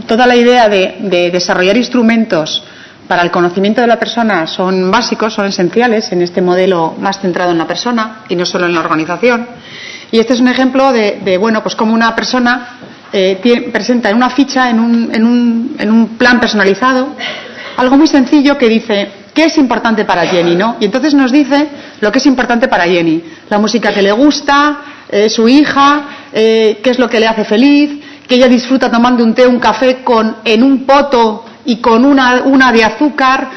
toda la idea de desarrollar instrumentos para el conocimiento de la persona son básicos, son esenciales en este modelo más centrado en la persona y no solo en la organización. Y este es un ejemplo de bueno, pues cómo una persona presenta en una ficha, en un plan personalizado, algo muy sencillo que dice qué es importante para Jenny, ¿no? Y entonces nos dice lo que es importante para Jenny, la música que le gusta, su hija, qué es lo que le hace feliz, que ella disfruta tomando un té, un café en un poto y con una de azúcar,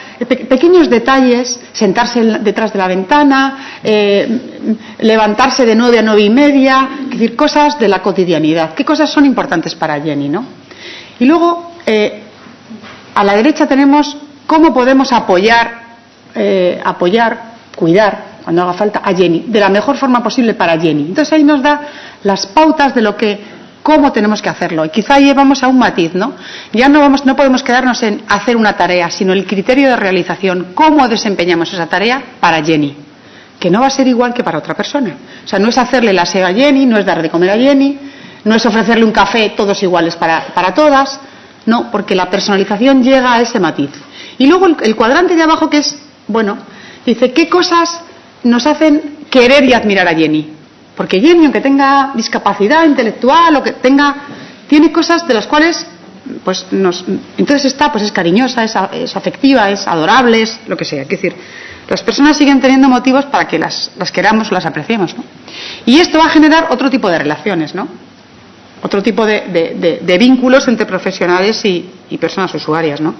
pequeños detalles, sentarse detrás de la ventana, levantarse de 9 a 9 y media, es decir, cosas de la cotidianidad. ¿Qué cosas son importantes para Jenny, no? Y luego, a la derecha tenemos cómo podemos apoyar, cuidar, cuando haga falta, a Jenny, de la mejor forma posible para Jenny. Entonces ahí nos da las pautas de cómo tenemos que hacerlo. Y quizá ahí vamos a un matiz, ¿no? Ya no podemos quedarnos en hacer una tarea, sino el criterio de realización. ¿Cómo desempeñamos esa tarea para Jenny? Que no va a ser igual que para otra persona. O sea, no es hacerle la SEO a Jenny, no es dar de comer a Jenny, no es ofrecerle un café todos iguales para todas. No, porque la personalización llega a ese matiz. Y luego el cuadrante de abajo que es, bueno, dice, ¿qué cosas nos hacen querer y admirar a Jenny? Porque Jenny, aunque tenga discapacidad intelectual o que tiene cosas de las cuales, pues, entonces es cariñosa, es afectiva, es adorable, es lo que sea. Es decir, las personas siguen teniendo motivos para que las queramos o las apreciemos, ¿no? Y esto va a generar otro tipo de relaciones, ¿no? Otro tipo de vínculos entre profesionales y personas usuarias, ¿no?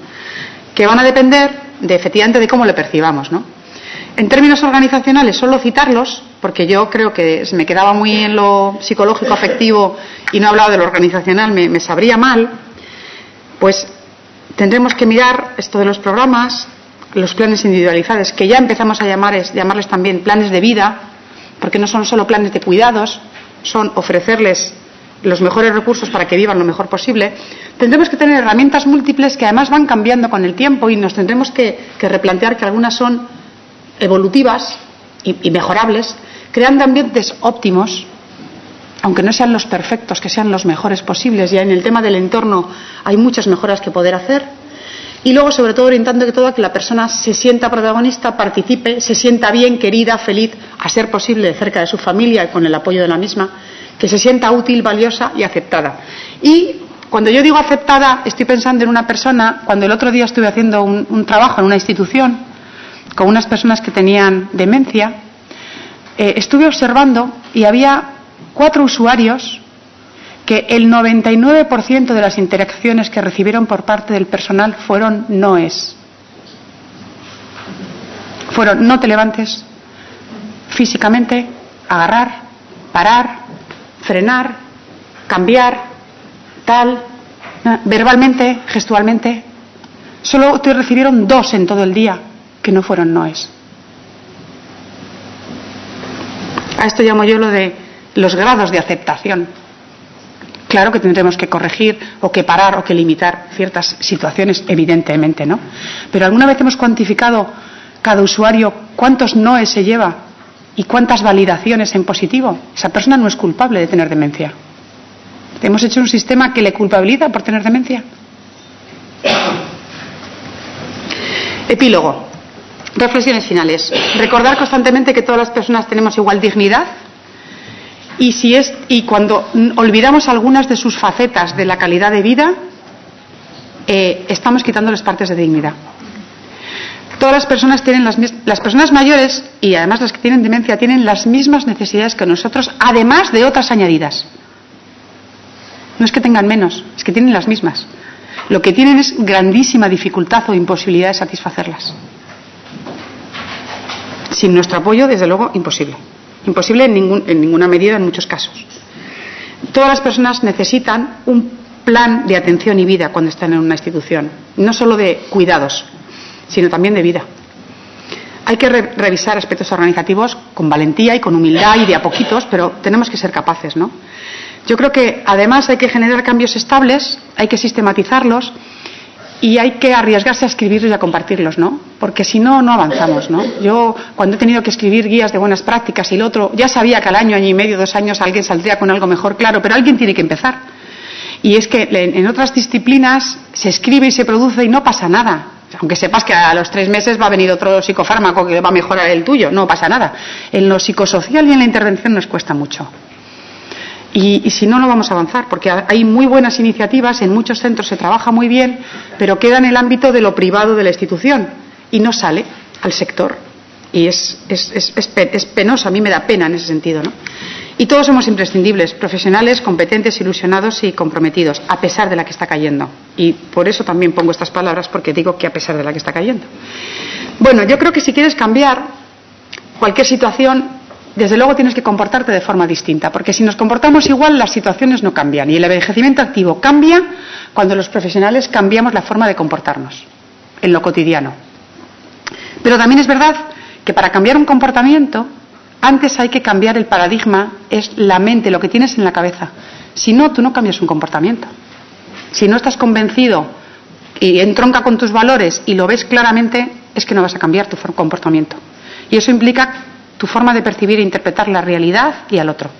Que van a depender efectivamente de cómo le percibamos, ¿no? En términos organizacionales, solo citarlos, porque yo creo que me quedaba muy en lo psicológico, afectivo, y no he hablado de lo organizacional, me sabría mal, pues tendremos que mirar esto de los programas, los planes individualizados, que ya empezamos a llamarles también planes de vida, porque no son solo planes de cuidados, son ofrecerles los mejores recursos para que vivan lo mejor posible. Tendremos que tener herramientas múltiples que además van cambiando con el tiempo y nos tendremos que replantear que algunas son evolutivas y mejorables, creando ambientes óptimos, aunque no sean los perfectos, que sean los mejores posibles. Ya en el tema del entorno hay muchas mejoras que poder hacer. Y luego, sobre todo, orientando todo a que la persona se sienta protagonista, participe, se sienta bien, querida, feliz, a ser posible cerca de su familia y con el apoyo de la misma, que se sienta útil, valiosa y aceptada. Y cuando yo digo aceptada, estoy pensando en una persona. Cuando el otro día estuve haciendo un trabajo en una institución con unas personas que tenían demencia, estuve observando y había 4 usuarios que el 99% de las interacciones que recibieron por parte del personal fueron noes. Fueron no te levantes, físicamente, agarrar, parar, frenar, cambiar, tal, verbalmente, gestualmente. Solo te recibieron 2 en todo el día que no fueron noes. A esto llamo yo lo de los grados de aceptación. Claro que tendremos que corregir o que parar o que limitar ciertas situaciones, evidentemente, ¿no? Pero ¿alguna vez hemos cuantificado cada usuario cuántos noes se lleva y cuántas validaciones en positivo? Esa persona no es culpable de tener demencia. ¿Hemos hecho un sistema que le culpabiliza por tener demencia? Epílogo. Reflexiones finales. Recordar constantemente que todas las personas tenemos igual dignidad y cuando olvidamos algunas de sus facetas de la calidad de vida, estamos quitándoles partes de dignidad. Todas las personas tienen las personas mayores y además las que tienen demencia tienen las mismas necesidades que nosotros, además de otras añadidas. No es que tengan menos, es que tienen las mismas. Lo que tienen es grandísima dificultad o imposibilidad de satisfacerlas. Sin nuestro apoyo, desde luego, imposible. Imposible en ninguna medida, en muchos casos. Todas las personas necesitan un plan de atención y vida cuando están en una institución. No solo de cuidados, sino también de vida. Hay que revisar aspectos organizativos con valentía y con humildad y de a poquitos, pero tenemos que ser capaces, ¿no? Yo creo que además hay que generar cambios estables, hay que sistematizarlos y hay que arriesgarse a escribirlos y a compartirlos, ¿no? Porque si no, no avanzamos, ¿no? Yo, cuando he tenido que escribir guías de buenas prácticas y lo otro, ya sabía que al año y medio, 2 años, alguien saldría con algo mejor, claro, pero alguien tiene que empezar. Y es que en otras disciplinas se escribe y se produce y no pasa nada. Aunque sepas que a los 3 meses va a venir otro psicofármaco que va a mejorar el tuyo, no pasa nada. En lo psicosocial y en la intervención nos cuesta mucho. Y si no, no vamos a avanzar, porque hay muy buenas iniciativas, en muchos centros se trabaja muy bien, pero queda en el ámbito de lo privado de la institución y no sale al sector. Y es penoso, a mí me da pena en ese sentido, ¿no? Y todos somos imprescindibles, profesionales, competentes, ilusionados y comprometidos, a pesar de la que está cayendo. Y por eso también pongo estas palabras, porque digo que a pesar de la que está cayendo. Bueno, yo creo que si quieres cambiar cualquier situación, desde luego tienes que comportarte de forma distinta, porque si nos comportamos igual, las situaciones no cambian. Y el envejecimiento activo cambia cuando los profesionales cambiamos la forma de comportarnos en lo cotidiano. Pero también es verdad que para cambiar un comportamiento, antes hay que cambiar el paradigma, es la mente, lo que tienes en la cabeza. Si no, tú no cambias un comportamiento. Si no estás convencido y entronca con tus valores y lo ves claramente, es que no vas a cambiar tu comportamiento. Y eso implica tu forma de percibir e interpretar la realidad y al otro.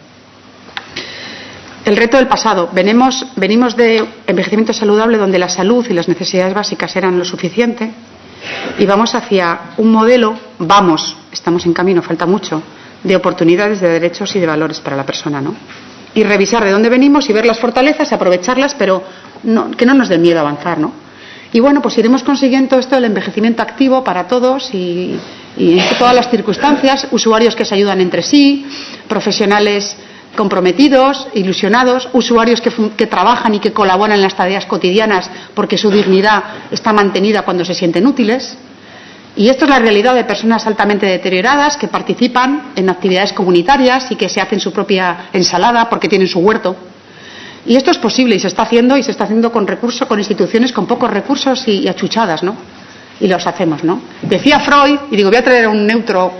El reto del pasado. Venimos de envejecimiento saludable donde la salud y las necesidades básicas eran lo suficiente y vamos hacia un modelo, estamos en camino, falta mucho, de oportunidades, de derechos y de valores para la persona, ¿no? Y revisar de dónde venimos y ver las fortalezas, aprovecharlas, pero que no nos dé miedo avanzar, ¿no? Y bueno, pues iremos consiguiendo esto del envejecimiento activo para todos y en todas las circunstancias, usuarios que se ayudan entre sí, profesionales comprometidos, ilusionados, usuarios que trabajan y que colaboran en las tareas cotidianas porque su dignidad está mantenida cuando se sienten útiles. Y esto es la realidad de personas altamente deterioradas que participan en actividades comunitarias y que se hacen su propia ensalada porque tienen su huerto. Y esto es posible y se está haciendo con recursos, con instituciones con pocos recursos y achuchadas, ¿no? Y los hacemos, ¿no? Decía Freud, y digo, voy a traer a un neutro,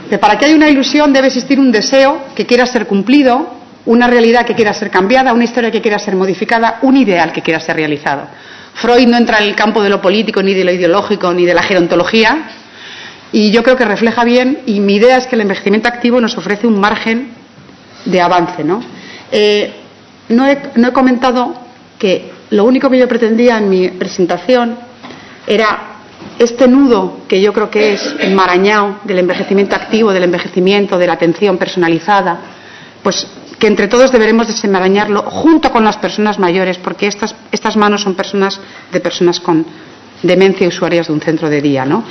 que para que haya una ilusión debe existir un deseo que quiera ser cumplido, una realidad que quiera ser cambiada, una historia que quiera ser modificada, un ideal que quiera ser realizado. Freud no entra en el campo de lo político, ni de lo ideológico, ni de la gerontología, y yo creo que refleja bien, y mi idea es que el envejecimiento activo nos ofrece un margen de avance, ¿no? No he comentado que lo único que yo pretendía en mi presentación era este nudo que yo creo que es enmarañado del envejecimiento activo, del envejecimiento, de la atención personalizada, pues que entre todos deberemos desenmarañarlo junto con las personas mayores, porque estas manos son de personas con demencia y usuarias de un centro de día, ¿no?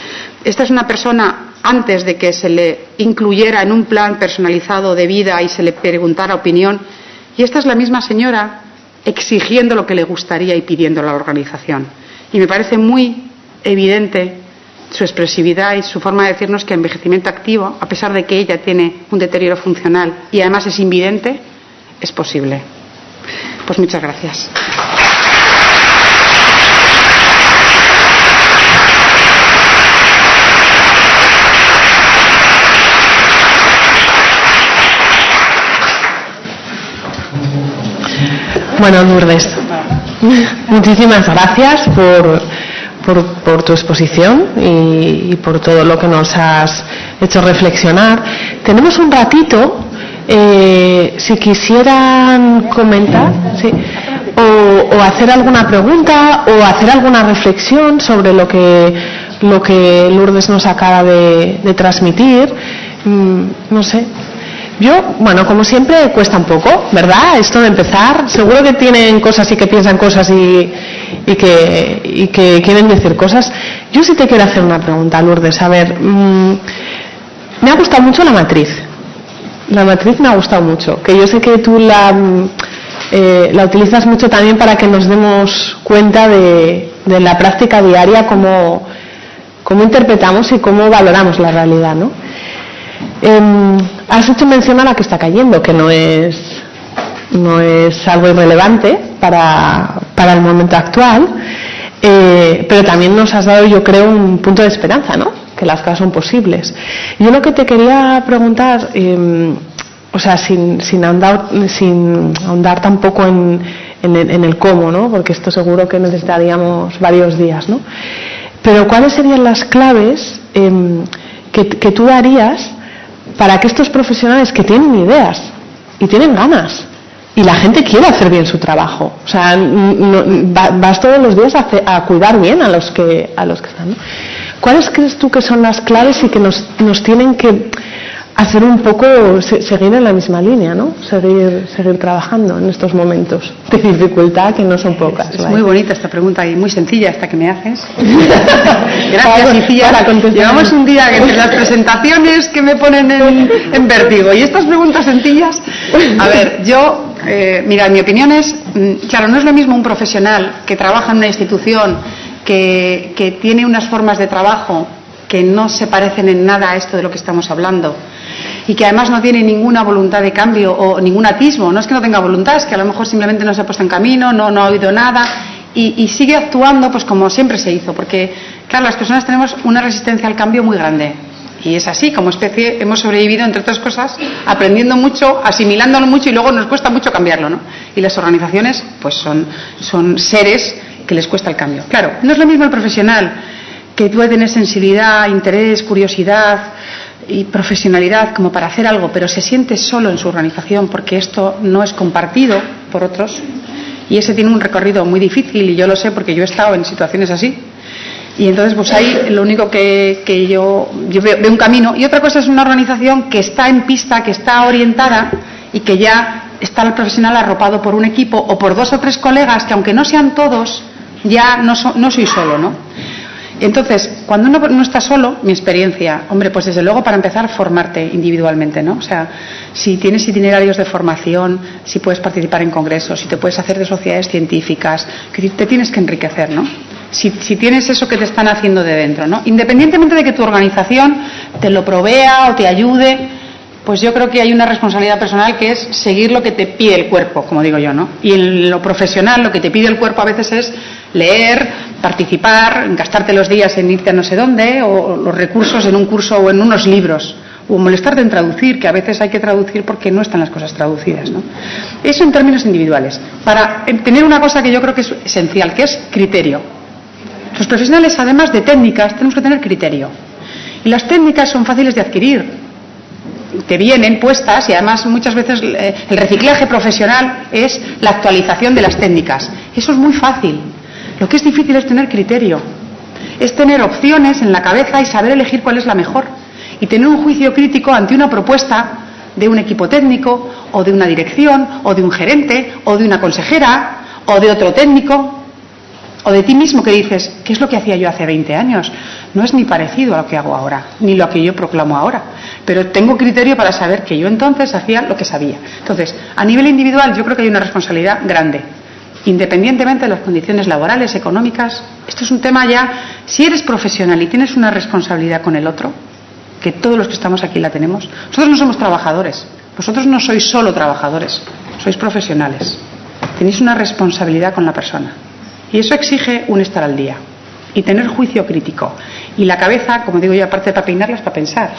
Esta es una persona, antes de que se le incluyera en un plan personalizado de vida y se le preguntara opinión, y esta es la misma señora exigiendo lo que le gustaría y pidiendo a la organización. Y me parece muy evidente su expresividad y su forma de decirnos que el envejecimiento activo, a pesar de que ella tiene un deterioro funcional y además es invidente, es posible. Pues muchas gracias. Bueno, Lourdes, muchísimas gracias por tu exposición y por todo lo que nos has hecho reflexionar. Tenemos un ratito, si quisieran comentar, ¿sí? o hacer alguna pregunta o hacer alguna reflexión sobre lo que Lourdes nos acaba de transmitir, no sé. Yo, bueno, como siempre, cuesta un poco, ¿verdad? Esto de empezar. Seguro que tienen cosas y que piensan cosas y que quieren decir cosas. Yo sí te quiero hacer una pregunta, Lourdes. A ver, me ha gustado mucho la matriz. La matriz me ha gustado mucho. Que yo sé que tú la utilizas mucho también para que nos demos cuenta de la práctica diaria, cómo interpretamos y cómo valoramos la realidad, ¿no? Has hecho mención a la que está cayendo, que no es algo irrelevante para el momento actual, pero también nos has dado, yo creo, un punto de esperanza, ¿no? Que las cosas son posibles. Yo lo que te quería preguntar, o sea, sin ahondar tampoco en el cómo, ¿no? Porque esto seguro que necesitaríamos varios días, ¿no? Pero ¿cuáles serían las claves que tú darías para que estos profesionales que tienen ideas y tienen ganas y la gente quiere hacer bien su trabajo, o sea, vas todos los días a cuidar bien a los que están, ¿no? ¿Cuáles crees tú que son las claves y que nos tienen que hacer un poco seguir en la misma línea, ¿no? Seguir trabajando en estos momentos de dificultad que no son pocas. Es muy bonita esta pregunta y muy sencilla esta que me haces. Gracias, Icía. Llevamos un día entre las presentaciones que me ponen en vértigo y estas preguntas sencillas. A ver, mira, mi opinión es, claro, no es lo mismo un profesional que trabaja en una institución que tiene unas formas de trabajo que no se parecen en nada a esto de lo que estamos hablando y que además no tiene ninguna voluntad de cambio o ningún atismo. No es que no tenga voluntad, es que a lo mejor simplemente no se ha puesto en camino, no ha oído nada y sigue actuando pues como siempre se hizo, porque claro, las personas tenemos una resistencia al cambio muy grande y es así, como especie hemos sobrevivido, entre otras cosas, aprendiendo mucho, asimilándolo mucho y luego nos cuesta mucho cambiarlo, ¿no? Y las organizaciones pues son seres que les cuesta el cambio. Claro, no es lo mismo el profesional que puede tener sensibilidad, interés, curiosidad y profesionalidad como para hacer algo, pero se siente solo en su organización porque esto no es compartido por otros y ese tiene un recorrido muy difícil y yo lo sé porque yo he estado en situaciones así y entonces pues ahí lo único que yo veo un camino. Y otra cosa es una organización que está en pista, que está orientada y que ya está el profesional arropado por un equipo o por 2 o 3 colegas que aunque no sean todos ya no soy solo, ¿no? Entonces, cuando uno no está solo, mi experiencia, hombre, pues desde luego para empezar formarte individualmente, ¿no? O sea, si tienes itinerarios de formación, si puedes participar en congresos, si te puedes hacer de sociedades científicas, que te tienes que enriquecer, ¿no? Si tienes eso que te están haciendo de dentro, ¿no? Independientemente de que tu organización te lo provea o te ayude, pues yo creo que hay una responsabilidad personal que es seguir lo que te pide el cuerpo, como digo yo, ¿no? Y en lo profesional lo que te pide el cuerpo a veces es leer, participar, gastarte los días en irte a no sé dónde, o los recursos en un curso o en unos libros, o molestarte en traducir, que a veces hay que traducir porque no están las cosas traducidas, ¿no? Eso en términos individuales. Para tener una cosa que yo creo que es esencial, que es criterio. Los profesionales, además de técnicas, tenemos que tener criterio. Y las técnicas son fáciles de adquirir. Te vienen puestas y además muchas veces el reciclaje profesional es la actualización de las técnicas. Eso es muy fácil. Lo que es difícil es tener criterio, es tener opciones en la cabeza y saber elegir cuál es la mejor y tener un juicio crítico ante una propuesta de un equipo técnico o de una dirección o de un gerente o de una consejera o de otro técnico o de ti mismo que dices, ¿qué es lo que hacía yo hace 20 años? No es ni parecido a lo que hago ahora, ni lo que yo proclamo ahora, pero tengo criterio para saber que yo entonces hacía lo que sabía. Entonces, a nivel individual yo creo que hay una responsabilidad grande, independientemente de las condiciones laborales, económicas. Esto es un tema ya, si eres profesional y tienes una responsabilidad con el otro, que todos los que estamos aquí la tenemos, nosotros no somos trabajadores, vosotros no sois solo trabajadores, sois profesionales, tenéis una responsabilidad con la persona. Y eso exige un estar al día y tener juicio crítico. Y la cabeza, como digo yo, aparte de para peinarla, es para pensar.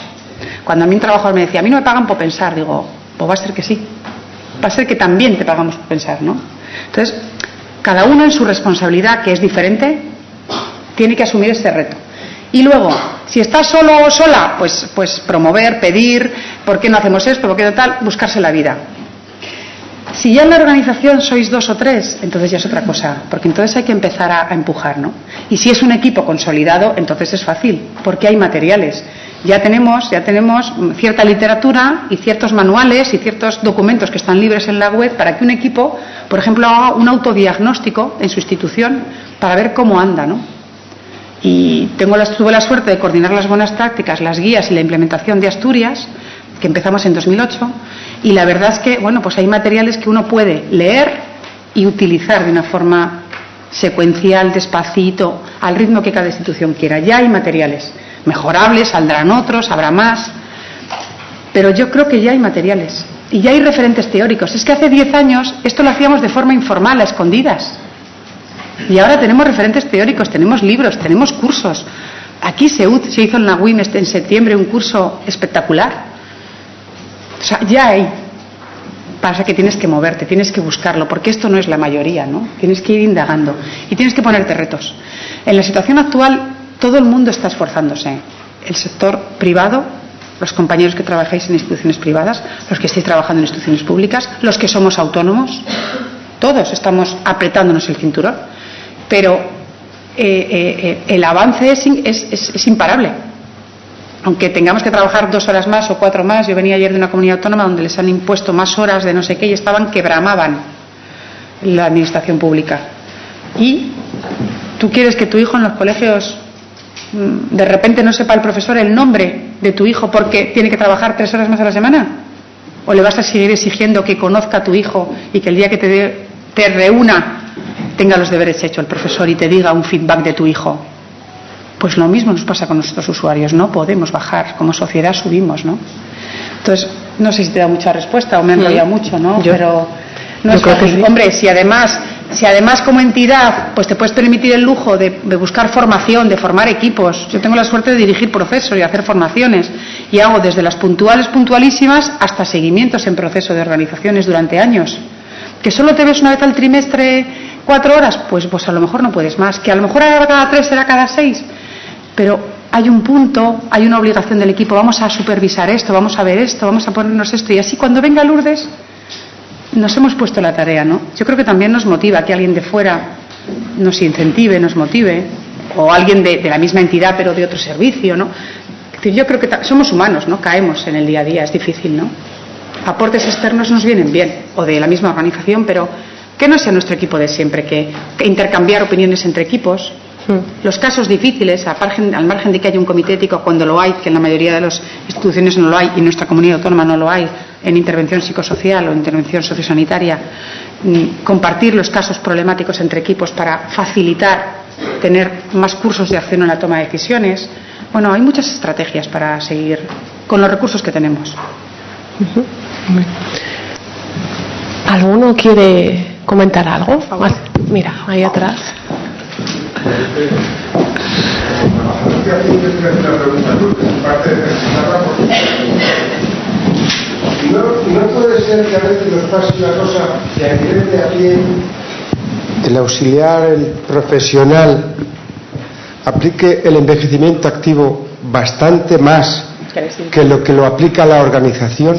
Cuando a mí un trabajador me decía, a mí no me pagan por pensar, digo, pues va a ser que sí. Va a ser que también te pagamos por pensar, ¿no? Entonces, cada uno en su responsabilidad, que es diferente, tiene que asumir este reto. Y luego, si estás solo o sola, pues promover, pedir, ¿por qué no hacemos esto? ¿Por qué no tal? Buscarse la vida. Si ya en la organización sois 2 o 3, entonces ya es otra cosa, porque entonces hay que empezar a empujar, ¿no? Y si es un equipo consolidado, entonces es fácil, porque hay materiales. Ya tenemos cierta literatura y ciertos manuales y ciertos documentos que están libres en la web para que un equipo, por ejemplo, haga un autodiagnóstico en su institución para ver cómo anda, ¿no? Y tuve la suerte de coordinar las buenas prácticas, las guías y la implementación de Asturias, que empezamos en 2008, y la verdad es que, bueno, pues hay materiales que uno puede leer y utilizar de una forma secuencial, despacito, al ritmo que cada institución quiera. Ya hay materiales mejorables, saldrán otros, habrá más, pero yo creo que ya hay materiales y ya hay referentes teóricos. Es que hace 10 años esto lo hacíamos de forma informal, a escondidas, y ahora tenemos referentes teóricos, tenemos libros, tenemos cursos. Aquí se hizo en la UIM en septiembre un curso espectacular. O sea, ya hay. pasa que tienes que moverte, tienes que buscarlo, porque esto no es la mayoría, ¿no? Tienes que ir indagando y tienes que ponerte retos. En la situación actual, todo el mundo está esforzándose. El sector privado, los compañeros que trabajáis en instituciones privadas, los que estáis trabajando en instituciones públicas, los que somos autónomos, todos estamos apretándonos el cinturón, pero el avance es imparable. Aunque tengamos que trabajar 2 horas más o 4 más, yo venía ayer de una comunidad autónoma donde les han impuesto más horas de no sé qué y estaban que bramaban la administración pública. ¿Y tú quieres que tu hijo en los colegios de repente no sepa el profesor el nombre de tu hijo porque tiene que trabajar 3 horas más a la semana? ¿O le vas a seguir exigiendo que conozca a tu hijo y que el día que te reúna tenga los deberes hechos el profesor y te diga un feedback de tu hijo? Pues lo mismo nos pasa con nuestros usuarios, no podemos bajar, como sociedad subimos, ¿no? Entonces, no sé si te da mucha respuesta o me he enrollado mucho, ¿no? Pero no es fácil. Sí. Hombre, si además como entidad pues te puedes permitir el lujo de buscar formación, de formar equipos. Yo tengo la suerte de dirigir procesos y hacer formaciones y hago desde las puntualísimas hasta seguimientos en proceso de organizaciones durante años. ¿Que solo te ves una vez al trimestre 4 horas? Pues a lo mejor no puedes más. ¿Que a lo mejor era cada 3, será cada 6? Pero hay un punto, hay una obligación del equipo, vamos a supervisar esto, vamos a ver esto, vamos a ponernos esto, y así cuando venga Lourdes nos hemos puesto la tarea, ¿no? Yo creo que también nos motiva que alguien de fuera nos incentive, nos motive, o alguien de la misma entidad pero de otro servicio, ¿no? Es decir, yo creo que somos humanos, ¿no? Caemos en el día a día, es difícil, ¿no? Aportes externos nos vienen bien, o de la misma organización, pero que no sea nuestro equipo de siempre, que intercambiar opiniones entre equipos. Los casos difíciles, al margen de que haya un comité ético, cuando lo hay, que en la mayoría de las instituciones no lo hay y en nuestra comunidad autónoma no lo hay, en intervención psicosocial o intervención sociosanitaria, compartir los casos problemáticos entre equipos para facilitar tener más cursos de acción en la toma de decisiones. Bueno, hay muchas estrategias para seguir con los recursos que tenemos. ¿Alguno quiere comentar algo? Mira, ahí atrás. No puede ser que a veces nos pase una cosa que a nivel de a pie el auxiliar, el profesional aplique el envejecimiento activo bastante más que lo aplica la organización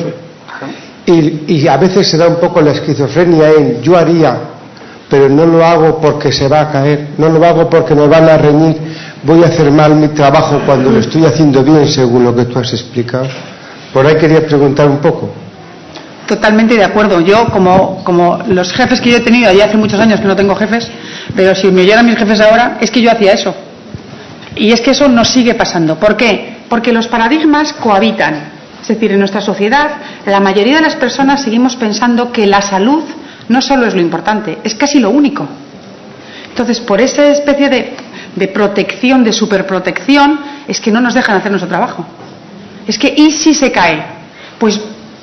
y a veces se da un poco la esquizofrenia en yo haría, pero no lo hago porque se va a caer, no lo hago porque me van a reñir, voy a hacer mal mi trabajo cuando lo estoy haciendo bien según lo que tú has explicado. Por ahí quería preguntar un poco. Totalmente de acuerdo. Yo, como los jefes que yo he tenido, ya hace muchos años que no tengo jefes, pero si me oyeran mis jefes ahora, es que yo hacía eso. Y es que eso nos sigue pasando. ¿Por qué? Porque los paradigmas cohabitan. Es decir, en nuestra sociedad, la mayoría de las personas seguimos pensando que la salud no solo es lo importante, es casi lo único. Entonces, por esa especie de protección, de superprotección, es que no nos dejan hacer nuestro trabajo. Es que, ¿y si se cae? Pues,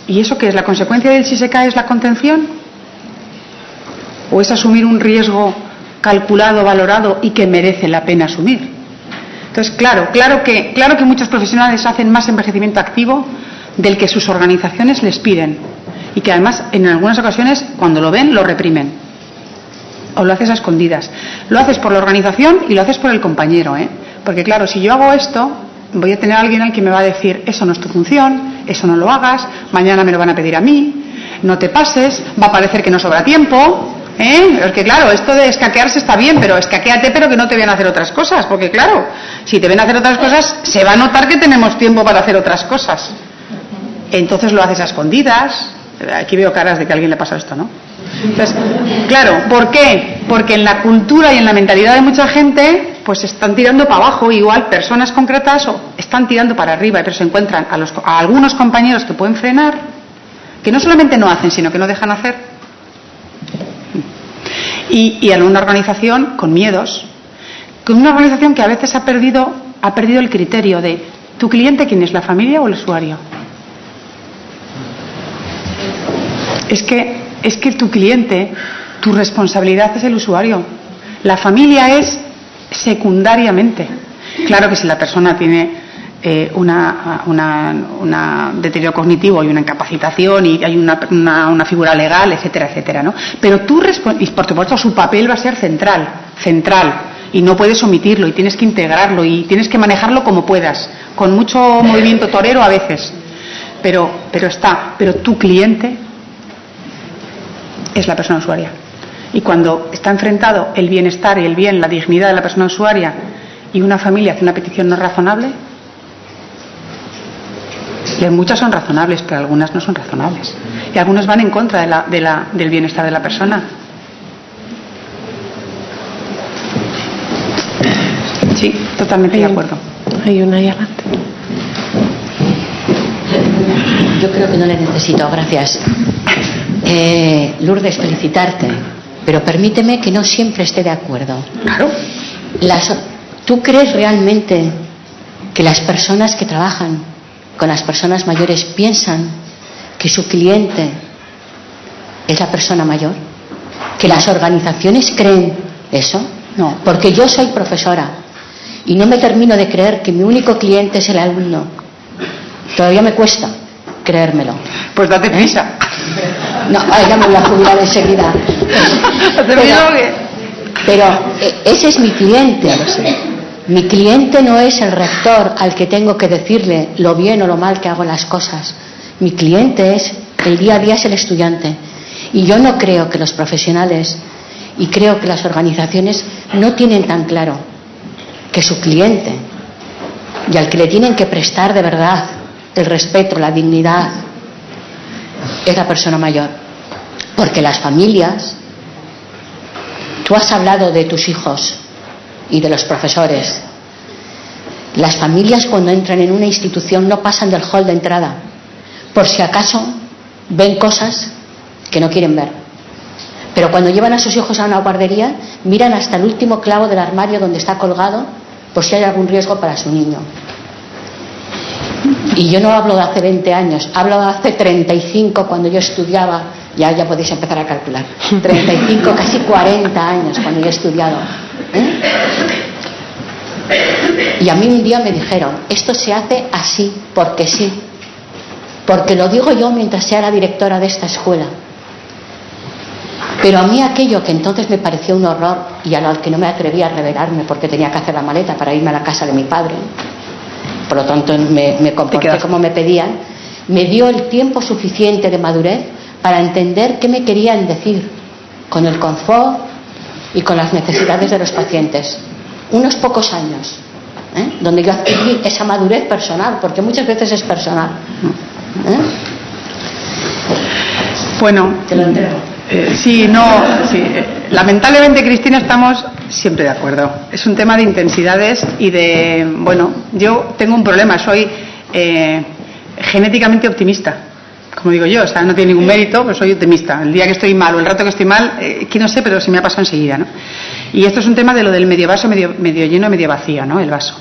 ¿y eso qué es? ¿La consecuencia del si se cae es la contención? ¿O es asumir un riesgo calculado, valorado y que merece la pena asumir? Entonces, claro que muchos profesionales hacen más envejecimiento activo del que sus organizaciones les piden. Y que además, en algunas ocasiones, cuando lo ven, lo reprimen. O lo haces a escondidas. Lo haces por la organización y lo haces por el compañero, ¿eh? Porque claro, si yo hago esto, voy a tener a alguien al que me va a decir, eso no es tu función, eso no lo hagas, mañana me lo van a pedir a mí, no te pases, va a parecer que no sobra tiempo, ¿eh? Porque claro, esto de escaquearse está bien, pero escaquéate pero que no te vean hacer otras cosas, porque claro, si te ven hacer otras cosas, se va a notar que tenemos tiempo para hacer otras cosas. Entonces lo haces a escondidas. Aquí veo caras de que a alguien le pasa esto, ¿no? Entonces, claro, ¿por qué? Porque en la cultura y en la mentalidad de mucha gente, pues están tirando para abajo, igual personas concretas o están tirando para arriba, pero se encuentran a algunos compañeros que pueden frenar, que no solamente no hacen, sino que no dejan hacer. Y a una organización con miedos, con una organización que a veces ha perdido el criterio de ¿tu cliente quién es, la familia o el usuario? Es que tu cliente, tu responsabilidad es el usuario. La familia es secundariamente. Claro que si la persona tiene un deterioro cognitivo y una incapacitación y hay una figura legal, etcétera, etcétera, ¿no? Pero tú y por supuesto su papel va a ser central, y no puedes omitirlo y tienes que integrarlo y tienes que manejarlo como puedas, con mucho movimiento torero a veces, pero tu cliente es la persona usuaria. Y cuando está enfrentado el bienestar y el bien, la dignidad de la persona usuaria y una familia hace una petición no razonable, y muchas son razonables, pero algunas no son razonables. Y algunos van en contra del bienestar de la persona. Sí, totalmente de acuerdo. Hay una ahí adelante. Yo creo que no le necesito, gracias. Lourdes, felicitarte, pero permíteme que no siempre esté de acuerdo. Claro. ¿Tú crees realmente que las personas que trabajan con las personas mayores piensan que su cliente es la persona mayor? ¿Que las organizaciones creen eso? No. Porque yo soy profesora y no me termino de creer que mi único cliente es el alumno. Todavía me cuesta creérmelo. Pues date prisa. No, ya me voy a jubilar enseguida. Pero ese es mi cliente. Mi cliente no es el rector al que tengo que decirle lo bien o lo mal que hago las cosas. Mi cliente es, el día a día es el estudiante. Y yo no creo que los profesionales y creo que las organizaciones no tienen tan claro que su cliente y al que le tienen que prestar de verdad el respeto, la dignidad, es la persona mayor. Porque las familias, tú has hablado de tus hijos y de los profesores. Las familias cuando entran en una institución no pasan del hall de entrada, por si acaso ven cosas que no quieren ver. Pero cuando llevan a sus hijos a una guardería, miran hasta el último clavo del armario donde está colgado, por si hay algún riesgo para su niño. Y yo no hablo de hace 20 años, hablo de hace 35 cuando yo estudiaba, ya podéis empezar a calcular, 35, casi 40 años cuando yo he estudiado. Y a mí un día me dijeron, esto se hace así, porque sí, porque lo digo yo mientras sea la directora de esta escuela. Pero a mí aquello que entonces me pareció un horror y a lo que no me atrevía a revelarme porque tenía que hacer la maleta para irme a la casa de mi padre, por lo tanto me comporté como me pedían, me dio el tiempo suficiente de madurez para entender qué me querían decir con el confort y con las necesidades de los pacientes. Unos pocos años, donde yo adquirí esa madurez personal, porque muchas veces es personal. Bueno, te lo entrego. Sí. Lamentablemente, Cristina, estamos siempre de acuerdo. Es un tema de intensidades y de... Bueno, yo tengo un problema, soy genéticamente optimista, como digo yo, o sea, no tiene ningún mérito, pero soy optimista. El día que estoy mal o el rato que estoy mal, que no sé, pero se me ha pasado enseguida, ¿no? Y esto es un tema de lo del medio vaso, medio lleno, medio vacío, ¿no? El vaso.